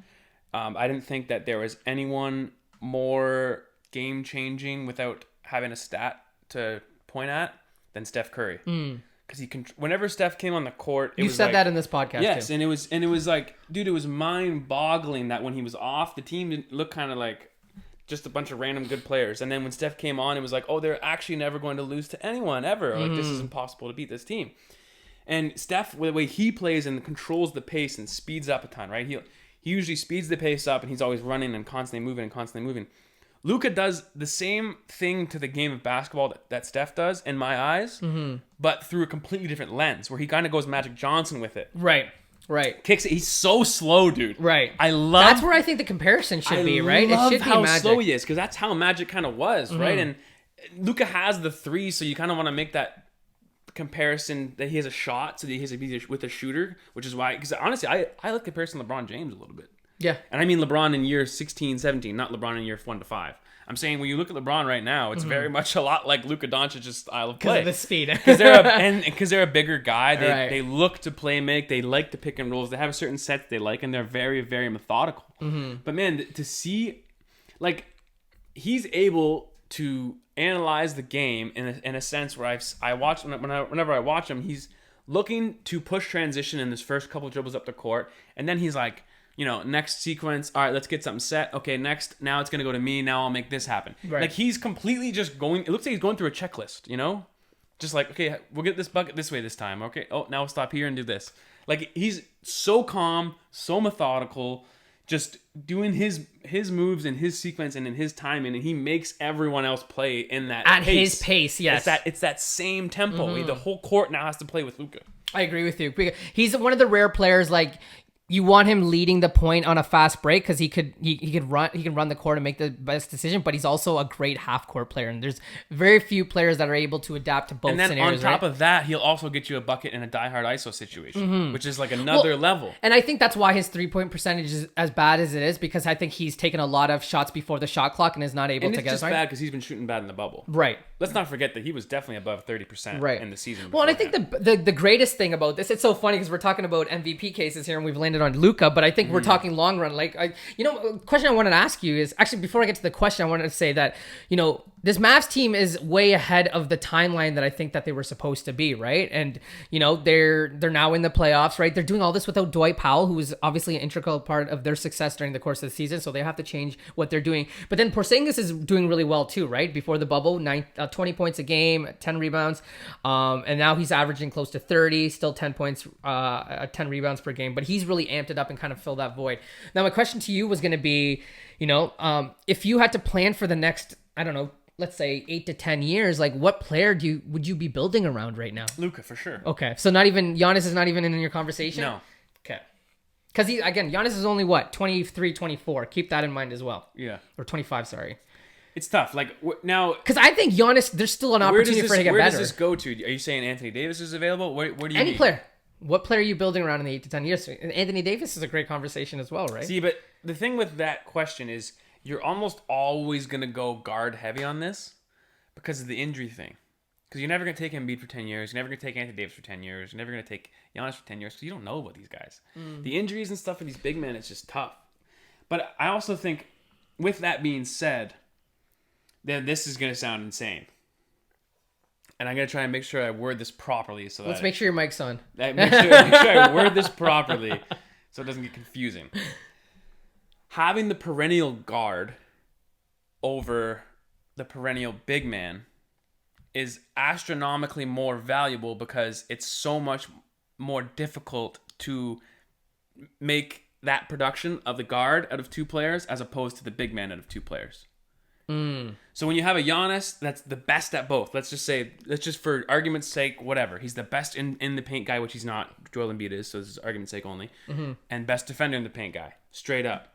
I didn't think that there was anyone more game-changing without having a stat to point at than Steph Curry, because whenever Steph came on the court, you said that in this podcast. Yes, too. and it was like, dude, it was mind-boggling that when he was off, the team didn't look kind of like just a bunch of random good players, and then when Steph came on, it was like, oh, they're actually never going to lose to anyone ever. Like, this is impossible to beat this team. And Steph, the way he plays and controls the pace and speeds up a ton, right? He usually speeds the pace up, and he's always running and constantly moving. Luka does the same thing to the game of basketball that Steph does, in my eyes, but through a completely different lens, where he kind of goes Magic Johnson with it. Right. Kicks it. He's so slow, dude. Right. That's where I think the comparison should be, right? I love it should how be Magic. slow he is, because that's how Magic kind of was, right? And Luka has the 3, so you kind of want to make that comparison that he has a shot, so that he has to be with a shooter, which is why, because honestly, I like comparison to LeBron James a little bit. Yeah. And I mean LeBron in year 16, 17, not LeBron in year 1 to 5. I'm saying when you look at LeBron right now, it's very much a lot like Luka Doncic's style of play. Because of the speed. Because they're a bigger guy. They look to play make. They like to pick and rolls. They have a certain set they like, and they're very, very methodical. But man, to see, like, he's able to analyze the game in a sense where whenever I watch him, he's looking to push transition in his first couple dribbles up the court, and then he's like, you know, next sequence, all right, let's get something set. Okay, next, now it's going to go to me. Now I'll make this happen. Right. Like, he's completely just going, it looks like he's going through a checklist, you know? Just like, okay, we'll get this bucket this way this time. Okay, oh, now we'll stop here and do this. Like, he's so calm, so methodical, just doing his moves in his sequence and in his timing, and he makes everyone else play in that at his pace, yes. It's that same tempo. The whole court now has to play with Luka. I agree with you. He's one of the rare players, like, you want him leading the point on a fast break because he can run the court and make the best decision, but he's also a great half court player, and there's very few players that are able to adapt to both scenarios. And then on top of that, he'll also get you a bucket in a diehard ISO situation, which is like another level. And I think that's why his 3-point percentage is as bad as it is, because I think he's taken a lot of shots before the shot clock and is not able to get it. And it's just bad because he's been shooting bad in the bubble. Right. let's not forget that he was definitely above 30% Right. in the season. Well, and I think the greatest thing about this, it's so funny because we're talking about MVP cases here and we've landed on Luka, but I think we're talking long run. Like, a question I wanted to ask you is, actually, before I get to the question, I wanted to say that, this Mavs team is way ahead of the timeline that I think that they were supposed to be, right? And, they're now in the playoffs, right? They're doing all this without Dwight Powell, who was obviously an integral part of their success during the course of the season, so they have to change what they're doing. But then Porzingis is doing really well too, right? Before the bubble, 20 points a game, 10 rebounds, and now he's averaging close to 30, still 10 points, 10 rebounds per game, but he's really amped it up and kind of filled that void. Now, my question to you was going to be, if you had to plan for the next, I don't know, let's say 8 to 10 years, like what player would you be building around right now? Luka, for sure. Okay, so not even Giannis is not even in your conversation? No. Okay. Because Giannis is only what, 23, 24. Keep that in mind as well. Yeah. Or 25, sorry. It's tough. Like now, because I think Giannis, there's still an opportunity for him to get better. Where does this go to? Are you saying Anthony Davis is available? Where do you Any need? player? What player are you building around in the 8 to 10 years? And Anthony Davis is a great conversation as well, right? See, but the thing with that question is you're almost always gonna go guard heavy on this because of the injury thing. Because you're never gonna take Embiid for 10 years. You're never gonna take Anthony Davis for 10 years. You're never gonna take Giannis for 10 years because you don't know about these guys. The injuries and stuff for these big men, it's just tough. But I also think, with that being said, then this is going to sound insane. And I'm going to try and make sure I word this properly. So Let's make sure your mic's on. Make sure I word this properly so it doesn't get confusing. Having the perennial guard over the perennial big man is astronomically more valuable because it's so much more difficult to make that production of the guard out of two players as opposed to the big man out of two players. So when you have a Giannis that's the best at both, let's just for argument's sake, whatever, he's the best in the paint guy, which he's not. Joel Embiid is, so this is argument's sake only, and best defender in the paint guy, straight up.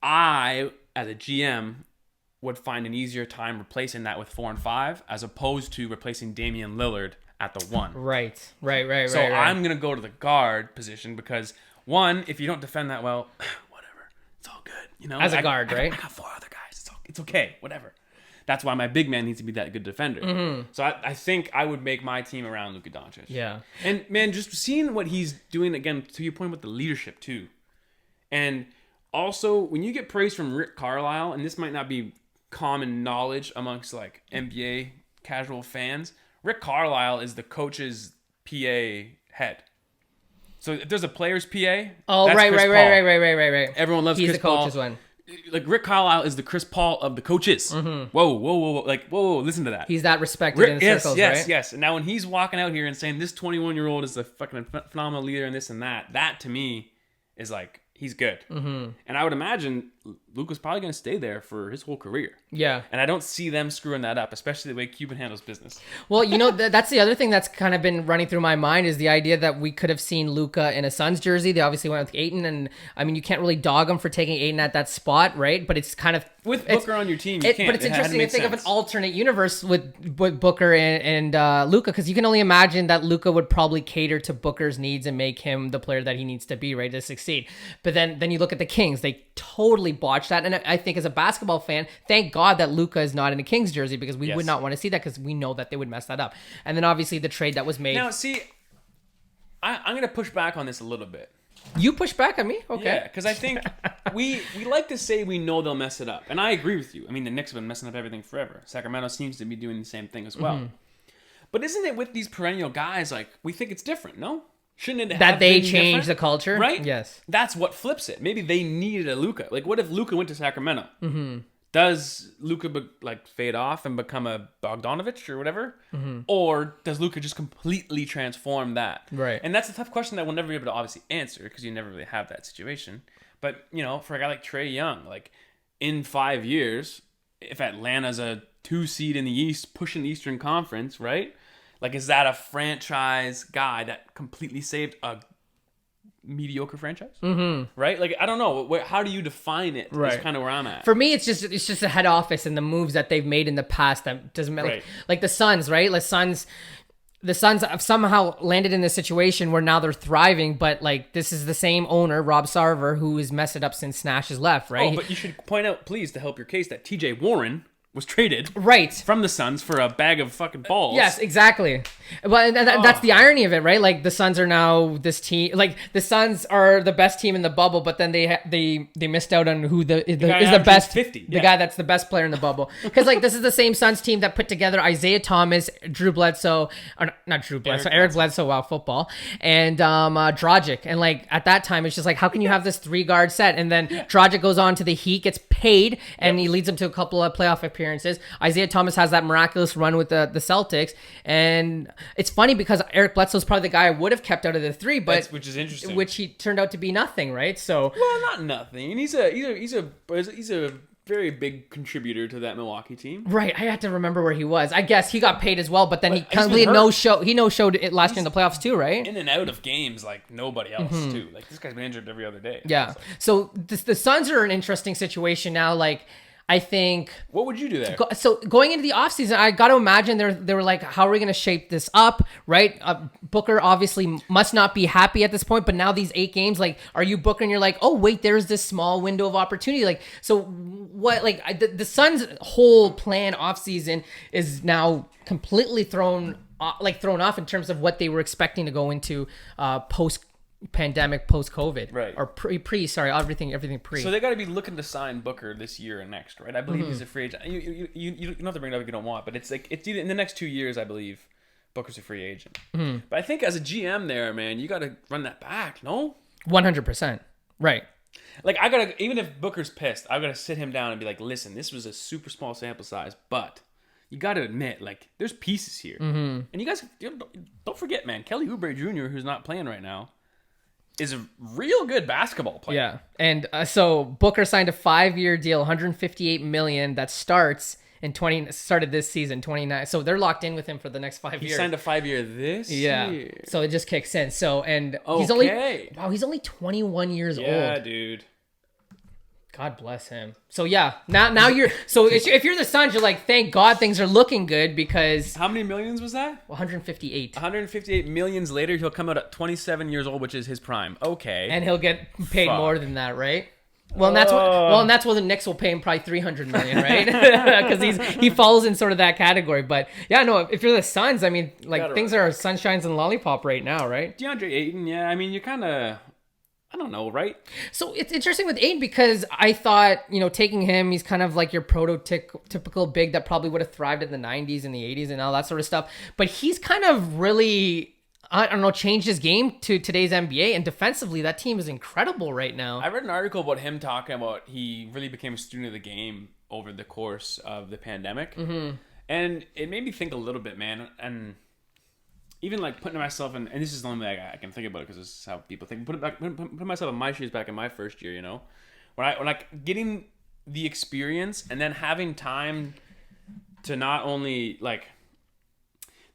I, as a GM, would find an easier time replacing that with 4 and 5 as opposed to replacing Damian Lillard at the 1. Right. So I'm gonna go to the guard position because, one, if you don't defend that well, whatever, it's all good. As a guard, right? I got 4 other guys. It's okay, whatever. That's why my big man needs to be that good defender. So I think I would make my team around Luka Doncic. Yeah. And, man, just seeing what he's doing, again, to your point with the leadership, too. And also, when you get praise from Rick Carlisle, and this might not be common knowledge amongst, like, NBA casual fans, Rick Carlisle is the coach's PA head. So if there's a player's PA, oh, that's right. Everyone loves He's Chris the Paul. coach's one. Like, Rick Carlisle is the Chris Paul of the coaches. Whoa. Like, whoa, listen to that. He's that respected in circles, right? Yes. And now when he's walking out here and saying this 21-year-old is a fucking phenomenal leader and this and that to me is like, he's good. And I would imagine Luka's probably going to stay there for his whole career. Yeah. And I don't see them screwing that up, especially the way Cuban handles business. Well, that's the other thing that's kind of been running through my mind is the idea that we could have seen Luka in a Suns jersey. They obviously went with Ayton, and I mean, you can't really dog him for taking Ayton at that spot, right? But it's kind of... With Booker on your team, you can't. But it's interesting to think of an alternate universe with Booker and Luka, because you can only imagine that Luka would probably cater to Booker's needs and make him the player that he needs to be, right, to succeed. But then you look at the Kings. They totally botched that. And I think as a basketball fan, thank God that Luka is not in a Kings jersey, because we would not want to see that, because we know that they would mess that up. And then obviously the trade that was made. Now, see, I'm going to push back on this a little bit. You push back on me? Okay. Yeah, because I think we like to say we know they'll mess it up. And I agree with you. I mean, the Knicks have been messing up everything forever. Sacramento seems to be doing the same thing as well. But isn't it with these perennial guys, like, we think it's different, no? Shouldn't it have that they been change different? The culture? Right? Yes. That's what flips it. Maybe they needed a Luka. Like, what if Luka went to Sacramento? Does Luka fade off and become a Bogdanovich or whatever? Or does Luka just completely transform that? Right. And that's a tough question that we'll never be able to obviously answer, because you never really have that situation. But, for a guy like Trae Young, like, in 5 years, if Atlanta's a 2 seed in the East, pushing the Eastern Conference, right? Like, is that a franchise guy that completely saved a mediocre franchise? Right? Like, I don't know. How do you define it? Right. Is kind of where I'm at. For me, it's just the head office and the moves that they've made in the past that doesn't matter. Right. Like the Suns, right? The Suns have somehow landed in this situation where now they're thriving, but like this is the same owner, Rob Sarver, who has messed it up since Nash has left, right? Oh, but you should point out, please, to help your case, that TJ Warren was traded Right. from the Suns for a bag of fucking balls. Yes, exactly. But that's the irony of it, right? Like the Suns are now this team. Like the Suns are the best team in the bubble, but then they missed out on who is the best 50. The guy that's the best player in the bubble. Because like this is the same Suns team that put together Isaiah Thomas, Drew Bledsoe, or not Drew Bledsoe, Eric Bledsoe. Wow, football, and Dragic. And like at that time, it's just like how can you have this 3-guard set? And then Dragic goes on to the Heat, gets paid, and he leads them to a couple of playoff appearances. Isaiah Thomas has that miraculous run with the Celtics, and it's funny because Eric Bledsoe's probably the guy I would have kept out of the 3, but which is interesting. Which he turned out to be nothing, right? So well, not nothing. He's a very big contributor to that Milwaukee team. Right, I had to remember where he was. I guess he got paid as well, but then he completely no-showed it last year in the playoffs too, right? In and out of games like nobody else too. Like this guy's been injured every other day. Yeah. So the Suns are in an interesting situation now. Like I think. What would you do there? So going into the offseason, I got to imagine they were like, how are we going to shape this up, right? Booker obviously must not be happy at this point, but now these 8 games, like, are you Booker and you're like, oh, wait, there's this small window of opportunity. Like, so what, like, the Suns' whole plan offseason is now completely thrown off in terms of what they were expecting to go into post-pandemic, post-COVID. Right. Or everything pre. So they got to be looking to sign Booker this year and next, right? I believe he's a free agent. You don't have to bring it up if you don't want, but it's like it's either in the next 2 years, I believe, Booker's a free agent. But I think as a GM there, man, you got to run that back, no? 100%. Right. Like I gotta, even if Booker's pissed, I gotta sit him down and be like, listen, this was a super small sample size, but you got to admit, like, there's pieces here. And you guys, don't forget, man, Kelly Oubre Jr., who's not playing right now, is a real good basketball player. Yeah. And so Booker signed a 5-year deal, $158 million that started this season, 29. So they're locked in with him for the next 5 years. He signed a 5-year this year. So it just kicks in. So, and okay. he's only 21 years old. Yeah, dude. God bless him. So yeah, now you're, so if you're the Suns, you're like, thank God things are looking good because. How many millions was that? 158. 158 millions later, he'll come out at 27 years old, which is his prime. Okay. And he'll get paid more than that, right? Well, and that's what the Knicks will pay him probably $300 million, right? Because he falls in sort of that category. But yeah, no, if you're the Suns, I mean, like things are sunshines and lollipop right now, right? DeAndre Ayton, yeah, I mean, you're kind of, I don't know, right? So it's interesting with Ayton because I thought, taking him, he's kind of like your prototypical big that probably would have thrived in the 90s and the 80s and all that sort of stuff. But he's kind of really, I don't know, changed his game to today's NBA. And defensively, that team is incredible right now. I read an article about him talking about he really became a student of the game over the course of the pandemic. And it made me think a little bit, man. And even like putting myself in, and this is the only way I can think about it because this is how people think. Putting myself in my shoes back in my first year, when I getting the experience and then having time to not only like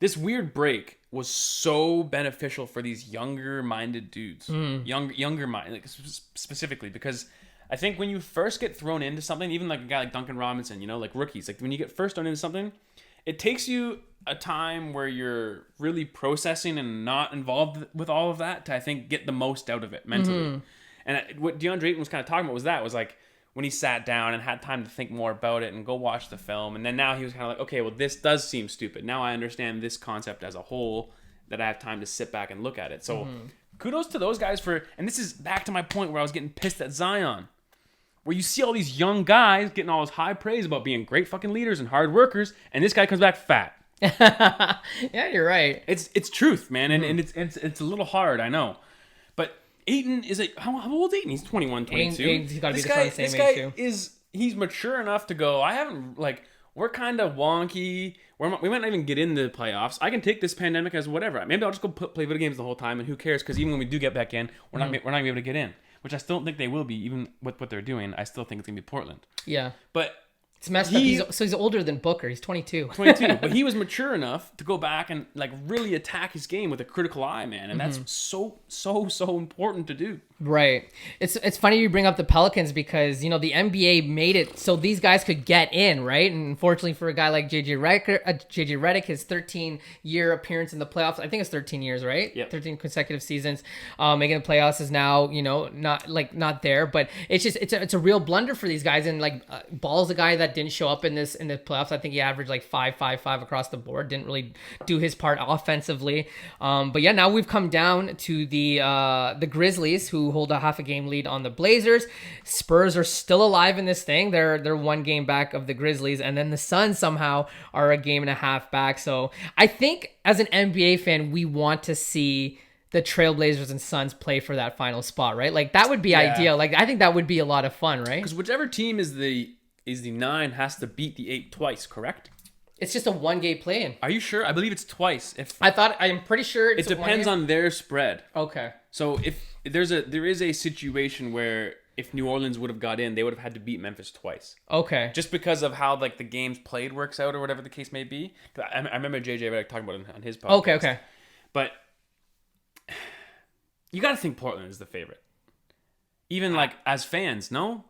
this weird break was so beneficial for these younger minded dudes, younger mind, like specifically because I think when you first get thrown into something, even like a guy like Duncan Robinson, like rookies, like when you get first thrown into something, it takes you a time where you're really processing and not involved with all of that to, I think, get the most out of it mentally. And what DeAndre Ayton was kind of talking about was like when he sat down and had time to think more about it and go watch the film. And then now he was kind of like, okay, well, this does seem stupid. Now I understand this concept as a whole, that I have time to sit back and look at it. So kudos to those guys and this is back to my point where I was getting pissed at Zion, where you see all these young guys getting all this high praise about being great fucking leaders and hard workers, and this guy comes back fat. Yeah, you're right. It's truth, man, and it's a little hard, I know. But Ayton is how old is Ayton? He's 21, 22. He's got to be the same age too. He's mature enough to go, we're kind of wonky. We might not even get into the playoffs. I can take this pandemic as whatever. Maybe I'll just go play video games the whole time, and who cares? Because even when we do get back in, we're not gonna be able to get in. Which I still don't think they will be, even with what they're doing. I still think it's gonna be Portland. Yeah, but it's messed up. He's older than Booker. He's 22. 22, but he was mature enough to go back and like really attack his game with a critical eye, man, and that's so important to do. Right. It's funny you bring up the Pelicans because the NBA made it so these guys could get in, right? And unfortunately for a guy like JJ Redick, his 13-year appearance in the playoffs, I think it's 13 years, right? Yep. 13 consecutive seasons. Making the playoffs is now not there, but it's a real blunder for these guys. And like Ball's a guy that that didn't show up in the playoffs. I think he averaged like 5 across the board. Didn't really do his part offensively. But yeah, now we've come down to the Grizzlies, who hold a half a game lead on the Blazers. Spurs are still alive in this thing. They're 1 game back of the Grizzlies, and then the Suns somehow are a game and a half back. So I think as an NBA fan, we want to see the Trailblazers and Suns play for that final spot, right? Like that would be ideal. Like I think that would be a lot of fun, right? Because whichever team is the 9 has to beat the 8 twice, correct? It's just a 1 game play-in. Are you sure? I believe it's twice. I'm pretty sure it depends on their spread. Okay. So if there is a situation where if New Orleans would have got in, they would have had to beat Memphis twice. Okay. Just because of how like the games played works out or whatever the case may be. I remember JJ Redick talking about it on his podcast. Okay. But you got to think Portland is the favorite. Even like as fans, no?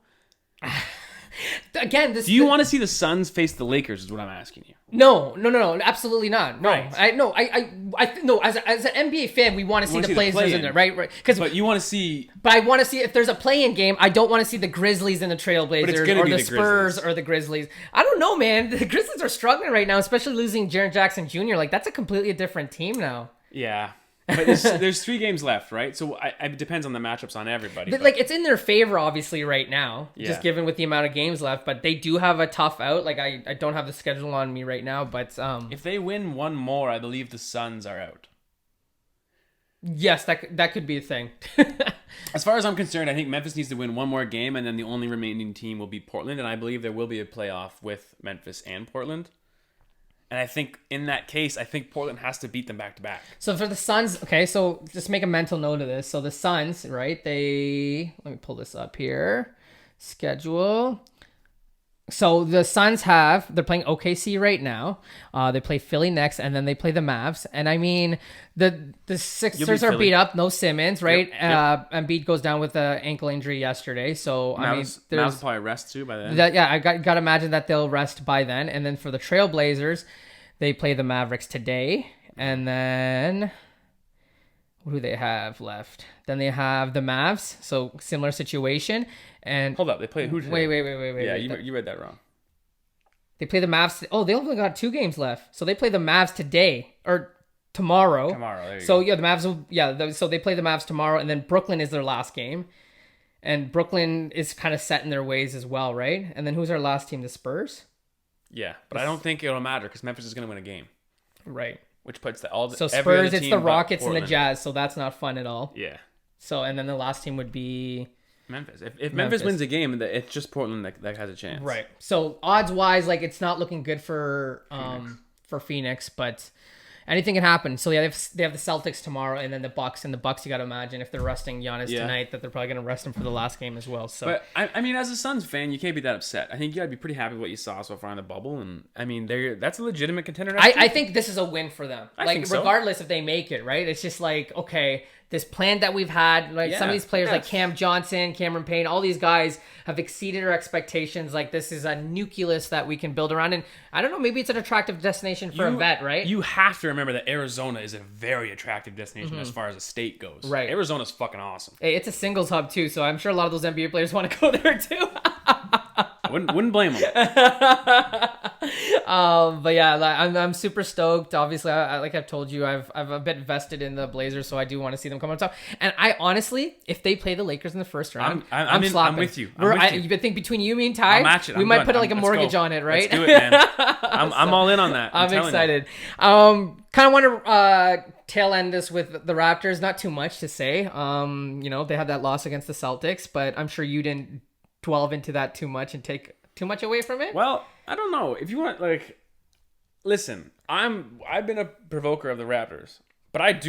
Again, do you want to see the Suns face the Lakers is what I'm asking you. No, absolutely not. No. Right. No, as an NBA fan, we want to see the Blazers in there, right? But you want to see But I want to see if there's a play-in game, I don't want to see the Grizzlies and the Trailblazers or the Spurs or the Grizzlies. I don't know, man. The Grizzlies are struggling right now, especially losing Jaren Jackson Jr. Like that's a completely different team now. Yeah. But there's 3 games left, right? So it depends on the matchups on everybody. Like it's in their favor, obviously, right now, just Yeah. given with the amount of games left. But they do have a tough out. Like I don't have the schedule on me right now, but if they win one more, I believe the Suns are out. Yes, that could be a thing. As far as I'm concerned, I think Memphis needs to win one more game, and then the only remaining team will be Portland. And I believe there will be a playoff with Memphis and Portland. And I think in that case, I think Portland has to beat them back to back. So for the Suns, okay, so just make a mental note of this. So the Suns, right? Let me pull this up here. Schedule. So the Suns they're playing OKC right now. They play Philly next, and then they play the Mavs. And I mean, the Sixers are beat up, no Simmons, right? Yep. Embiid goes down with an ankle injury yesterday. So Mavs, I mean, Mavs will probably rest too by then. I got to imagine that they'll rest by then. And then for the Trailblazers, they play the Mavericks today, and then who do they have left? Then they have the Mavs, so similar situation. And hold up, they play who today? Wait. Yeah, you read that wrong. They play the Mavs. Oh, they only got 2 games left, so they play the Mavs today or tomorrow. There you so go. Yeah, the Mavs will. So they play the Mavs tomorrow, and then Brooklyn is their last game, and Brooklyn is kind of set in their ways as well, right? And then who's our last team? The Spurs. Yeah, but I don't think it'll matter because Memphis is going to win a game. Right. Which puts So Spurs, it's the Rockets and the Jazz, so that's not fun at all. Yeah. So, and then the last team would be Memphis. If Memphis wins a game, it's just Portland that has a chance. Right. So odds-wise, like it's not looking good for Phoenix, but anything can happen. So yeah, they have the Celtics tomorrow, and then the Bucks. And the Bucks, you got to imagine if they're resting Giannis tonight, that they're probably going to rest him for the last game as well. So, but I mean, as a Suns fan, you can't be that upset. I think you got to be pretty happy with what you saw so far in the bubble, and I mean, that's a legitimate contender. I think this is a win for them. I think so. Regardless if they make it, right? It's just like okay. This plan that we've had, like some of these players like Cam Johnson, Cameron Payne, all these guys have exceeded our expectations. Like this is a nucleus that we can build around. And I don't know, maybe it's an attractive destination for a vet, right? You have to remember that Arizona is a very attractive destination as far as a state goes. Right. Arizona's fucking awesome. Hey, it's a singles hub too, so I'm sure a lot of those NBA players want to go there too. Wouldn't blame them. But yeah, I'm super stoked. Obviously, like I've told you, I've a bit vested in the Blazers, so I do want to see them come on top. And I honestly, if they play the Lakers in the first round, I'm slapping. I'm with you. You think between you, me, and Ty, we might put like a mortgage on it, right? Let's do it, man. I'm all in on that. I'm excited. Kind of want to tail end this with the Raptors. Not too much to say. They had that loss against the Celtics, but I'm sure you didn't delve into that too much and take too much away from it. Well, I don't know. If you want, listen, I've been a provoker of the Raptors, but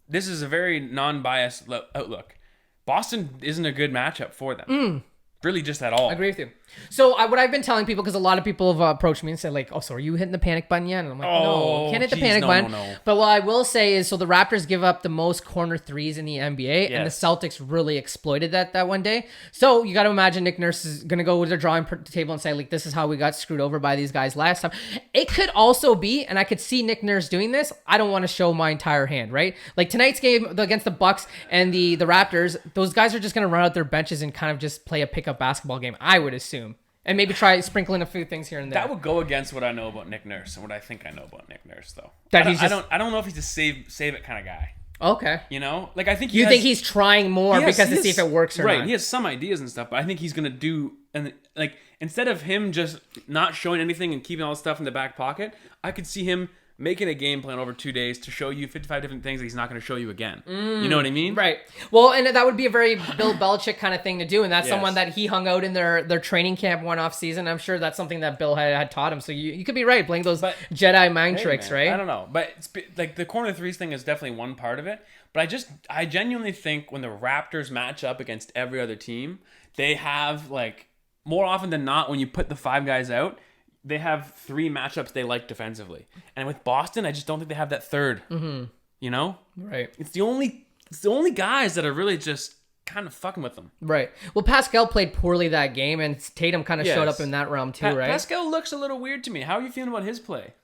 this is a very non-biased outlook. Boston isn't a good matchup for them. Really just at all. I agree with you. So what I've been telling people, because a lot of people have approached me and said like, oh, so are you hitting the panic button yet? And I'm like, no, can't hit the panic button. No. But what I will say is, so the Raptors give up the most corner threes in the NBA, and the Celtics really exploited that one day. So you got to imagine Nick Nurse is going to go with their drawing table and say like, this is how we got screwed over by these guys last time. It could also be, and I could see Nick Nurse doing this, I don't want to show my entire hand, right? Like tonight's game against the Bucks and the Raptors, those guys are just going to run out their benches and kind of just play a pickup basketball game, I would assume. And maybe try sprinkling a few things here and there. That would go against what I know about Nick Nurse and what I think I know about Nick Nurse, though. I don't know if he's a save it kind of guy. Okay. You know, like I think you think he's trying more to see if it works or not. Right. He has some ideas and stuff, but I think he's gonna do, and like instead of him just not showing anything and keeping all the stuff in the back pocket, I could see him making a game plan over 2 days to show you 55 different things that he's not going to show you again. You know what I mean? Right. Well, and that would be a very Bill Belichick kind of thing to do, and that's someone that he hung out in their training camp one off season. I'm sure that's something that Bill had taught him. So you could be right, playing those Jedi mind tricks, man, right? I don't know, but like the corner threes thing is definitely one part of it. But I genuinely think when the Raptors match up against every other team, they have like more often than not when you put the 5 guys out, they have 3 matchups they like defensively. And with Boston, I just don't think they have that third. Mm-hmm. You know? Right. It's the only guys that are really just kind of fucking with them. Right. Well, Pascal played poorly that game, and Tatum kind of showed up in that realm too, right? Pascal looks a little weird to me. How are you feeling about his play?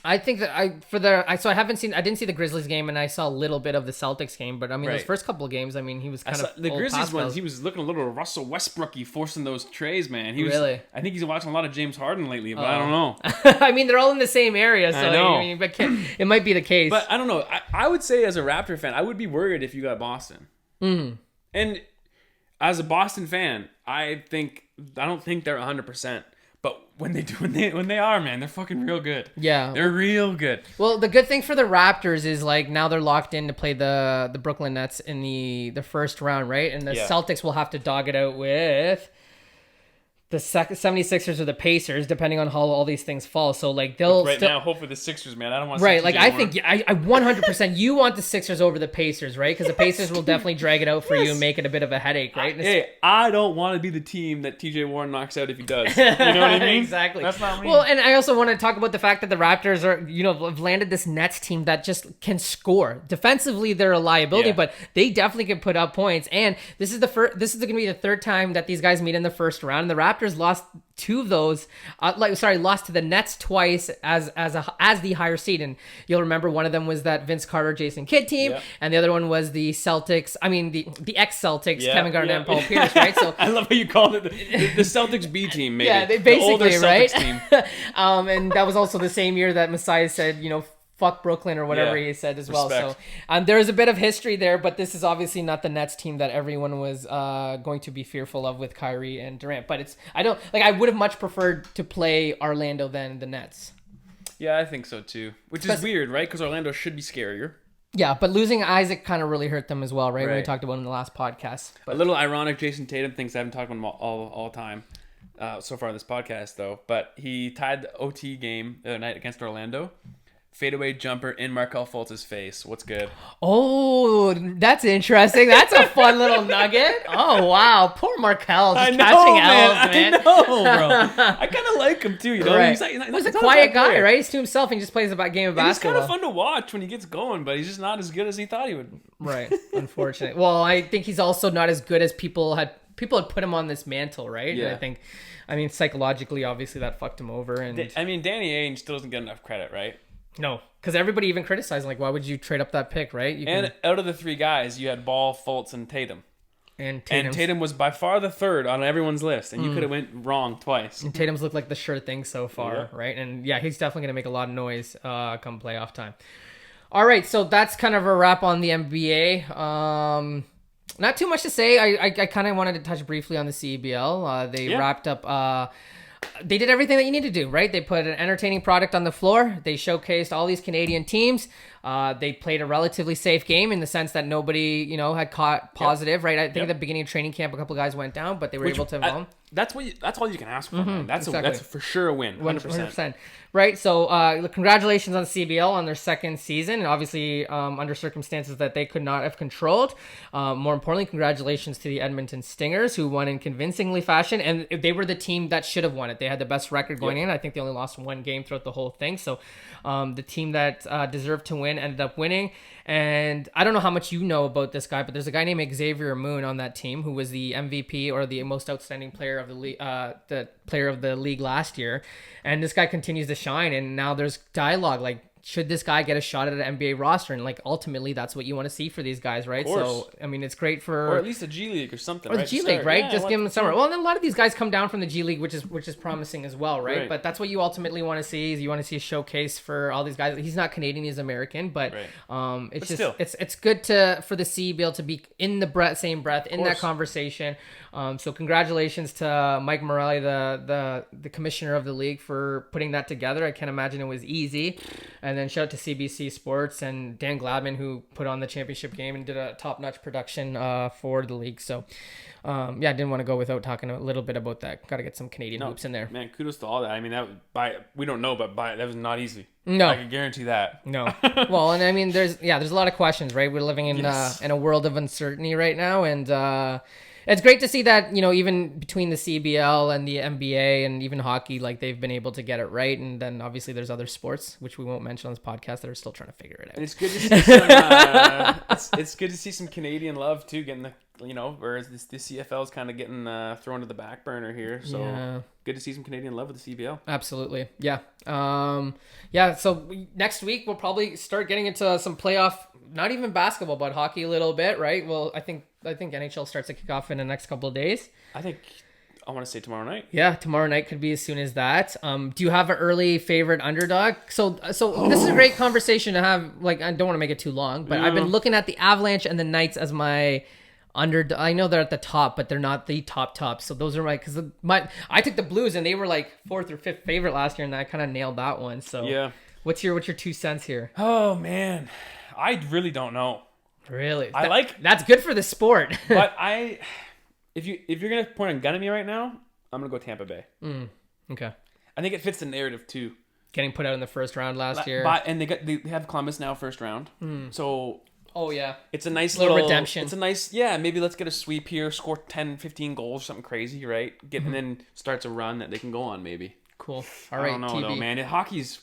I think that I didn't see the Grizzlies game, and I saw a little bit of the Celtics game, but I mean those first couple of games, I mean he was kind of the Grizzlies ones. He was looking a little Russell Westbrooky, forcing those trays, man. Really? I think he's watching a lot of James Harden lately, but I don't know. I mean they're all in the same area, so I know. I mean, but it might be the case. But I don't know. I would say as a Raptor fan, I would be worried if you got Boston. Mm. And as a Boston fan, I don't think they're 100%. But when they are, man, they're fucking real good. Yeah. They're real good. Well, the good thing for the Raptors is like now they're locked in to play the Brooklyn Nets in the first round, right? And the Celtics will have to dog it out with the 76ers or the Pacers, depending on how all these things fall. So like they'll now hope for the Sixers, man. I don't want to right. Like I think I 100% you want the Sixers over the Pacers, right? Because the Pacers will definitely drag it out for you and make it a bit of a headache, right? Hey, I don't want to be the team that TJ Warren knocks out if he does. You know what I mean? Exactly. That's not me. Well, and I also want to talk about the fact that the Raptors have landed this Nets team that just can score. Defensively, they're a liability, but they definitely can put up points. And this is going to be the third time that these guys meet in the first round. And the Raptors lost 2 of those. Lost to the Nets twice as the higher seed. And you'll remember one of them was that Vince Carter, Jason Kidd team, and the other one was the Celtics. I mean the ex-Celtics, Kevin Garnett and Paul Pierce, right? So I love how you called it the Celtics B team. Maybe they basically the older Celtics team. And that was also the same year that Messiah said, fuck Brooklyn or whatever he said as well. So there is a bit of history there, but this is obviously not the Nets team that everyone was going to be fearful of with Kyrie and Durant. But I would have much preferred to play Orlando than the Nets. Yeah, I think so too. Which is weird, right? Because Orlando should be scarier. Yeah, but losing Isaac kind of really hurt them as well, right? When we talked about it in the last podcast. But a little ironic, Jason Tatum thinks I haven't talked about him all time so far in this podcast, though. But he tied the OT game the other night against Orlando. Fadeaway jumper in Markelle Fultz's face. What's good? Oh, that's interesting. That's a fun little nugget. Oh, wow. Poor Markelle just catching L's, man. I know, bro. I kind of like him, too. You know? Right. He's a quiet guy, right? He's to himself and he just plays a game of basketball. He's kind of fun to watch when he gets going, but he's just not as good as he thought he would. Right. Unfortunate. Well, I think he's also not as good as people had put him on this mantle, right? Yeah. And I mean, psychologically, obviously, that fucked him over. And Danny Ainge still doesn't get enough credit, right? No, because everybody even criticized, like, why would you trade up that pick, right? Out of the 3 guys, you had Ball, Fultz, and Tatum. And Tatum was by far the third on everyone's list, and you could have went wrong twice. And Tatum's looked like the sure thing so far, right? And yeah, he's definitely going to make a lot of noise come playoff time. All right, so that's kind of a wrap on the NBA. Not too much to say. I kind of wanted to touch briefly on the CEBL. They wrapped up... They did everything that you need to do, right? They put an entertaining product on the floor. They showcased all these Canadian teams. They played a relatively safe game in the sense that nobody, had caught positive, right? I think at the beginning of training camp, a couple guys went down, but they were able to... That's all you can ask for, man. That's for sure a win, 100%. Right, so congratulations on CBL on their second season, and obviously under circumstances that they could not have controlled. More importantly, congratulations to the Edmonton Stingers, who won in convincingly fashion, and they were the team that should have won it. They had the best record going in. I think they only lost 1 game throughout the whole thing, so the team that deserved to win ended up winning. And I don't know how much you know about this guy, but there's a guy named Xavier Moon on that team who was the MVP or the most outstanding player of the league, the player of the league last year. And this guy continues to shine. And now there's dialogue like, should this guy get a shot at an NBA roster? And like ultimately, that's what you want to see for these guys, right? So I mean, it's great for or at least a G League or something, or the right? G League, right? Yeah, Just give them the summer. Well, and then a lot of these guys come down from the G League, which is promising as well, right? But that's what you ultimately want to see. Is you want to see a showcase for all these guys. He's not Canadian, he's American, but it's good for the CEBL to be in the same breath in that conversation. So congratulations to Mike Morelli, the commissioner of the league, for putting that together. I can't imagine it was easy. And then shout out to CBC Sports and Dan Gladman, who put on the championship game and did a top-notch production for the league. So I didn't want to go without talking a little bit about that. Got to get some Canadian hoops in there. Man, kudos to all that. I mean, we don't know, but that was not easy. No, I can guarantee that. No. Well, and I mean, there's a lot of questions, right? We're living in a world of uncertainty right now, and it's great to see that, even between the CBL and the NBA and even hockey, like they've been able to get it right. And then obviously there's other sports, which we won't mention on this podcast, that are still trying to figure it out. And it's good to see some, it's good to see some Canadian love too, getting whereas the CFL is kind of getting thrown to the back burner here. So good to see some Canadian love with the CBL. Absolutely. Yeah. So next week we'll probably start getting into some playoff, not even basketball, but hockey a little bit, right? Well, I think NHL starts to kick off in the next couple of days. I want to say tomorrow night. Yeah, tomorrow night could be as soon as that. Do you have an early favorite underdog? So this is a great conversation to have. Like, I don't want to make it too long, but I've been looking at the Avalanche and the Knights as my underdog. I know they're at the top, but they're not the top. So those are I took the Blues and they were like 4th or 5th favorite last year, and I kind of nailed that one. So yeah, what's your 2 cents here? Oh man, I really don't know. Really? That's good for the sport. But if you're gonna point a gun at me right now, I'm gonna go Tampa Bay. Okay. I think it fits the narrative too. Getting put out in the first round last year. And they have Columbus now first round. So it's a nice little redemption. It's a nice maybe let's get a sweep here, score 10, 15 goals, something crazy, right? And then starts a run that they can go on maybe. Cool. All right. I don't know though, man. Hockey's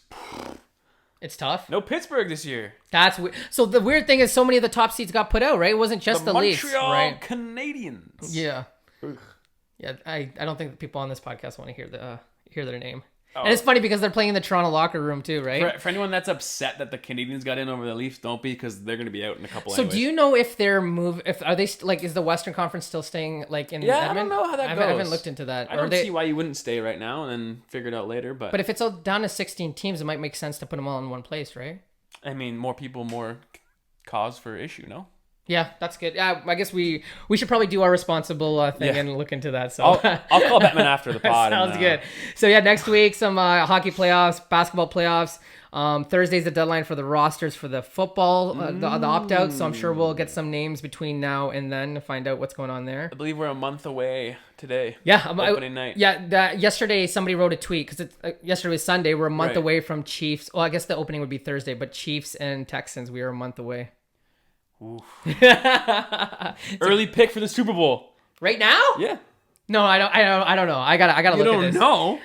it's tough. No Pittsburgh this year. That's weird. So the weird thing is, so many of the top seeds got put out, right? It wasn't just the Leafs, Montreal Canadiens. Yeah. Ugh. Yeah. I don't think the people on this podcast want to hear their name. Oh. And it's funny because they're playing in the Toronto locker room too, right? For anyone that's upset that the Canadiens got in over the Leafs, don't be, because they're going to be out in a couple. So anyways. Do you know if is the Western Conference still staying like in? Yeah, Edmonton? I don't know how that goes. I haven't looked into that. I don't see why you wouldn't stay right now and then figure it out later. But if it's all down to 16 teams, it might make sense to put them all in one place, right? I mean, more people, more cause for issue, no? Yeah, that's good. Yeah, I guess we should probably do our responsible thing and look into that. So I'll call Bettman after the pod. Sounds good. So yeah, next week some hockey playoffs, basketball playoffs. Thursday's the deadline for the rosters for the football, the opt-outs. So I'm sure we'll get some names between now and then to find out what's going on there. I believe we're a month away today. Yeah, opening night. Yeah, yesterday somebody wrote a tweet because yesterday was Sunday. We're a month away from Chiefs. Well, I guess the opening would be Thursday, but Chiefs and Texans, we are a month away. Early pick for the Super Bowl right now? Yeah. No, I don't know. I gotta look at this. You don't know?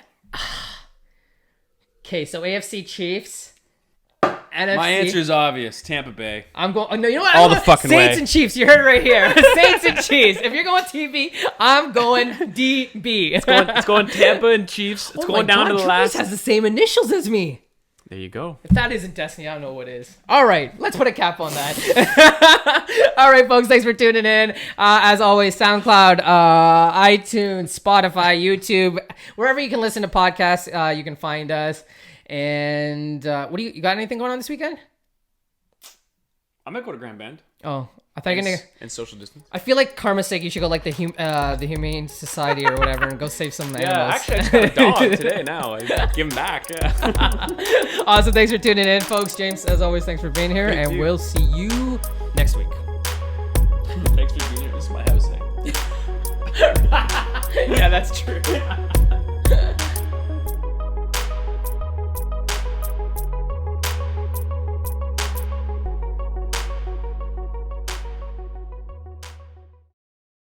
Okay, so AFC Chiefs, NFC. My answer is obvious. Tampa Bay. I'm going. No, you know what? All the fucking way. Saints and Chiefs. You heard it right here. Saints and Chiefs. If you're going TV, I'm going DB. It's going Tampa and Chiefs. It's going down to the last. Has the same initials as me. There you go. If that isn't destiny, I don't know what is. All right, let's put a cap on that. All right, folks, thanks for tuning in. As always, SoundCloud, iTunes, Spotify, YouTube, wherever you can listen to podcasts, you can find us. And what do you got? Anything going on this weekend? I might go to Grand Bend. Oh, I thought you're gonna. And social distance. I feel like karma's sake, you should go like the Humane Society or whatever and go save some animals. Yeah, actually, I just got a dog today. Now I give him back. Yeah. Awesome. Thanks for tuning in, folks. James, as always, thanks for being here, and we'll see you next week. Thanks for being here. This is my house. Yeah, that's true.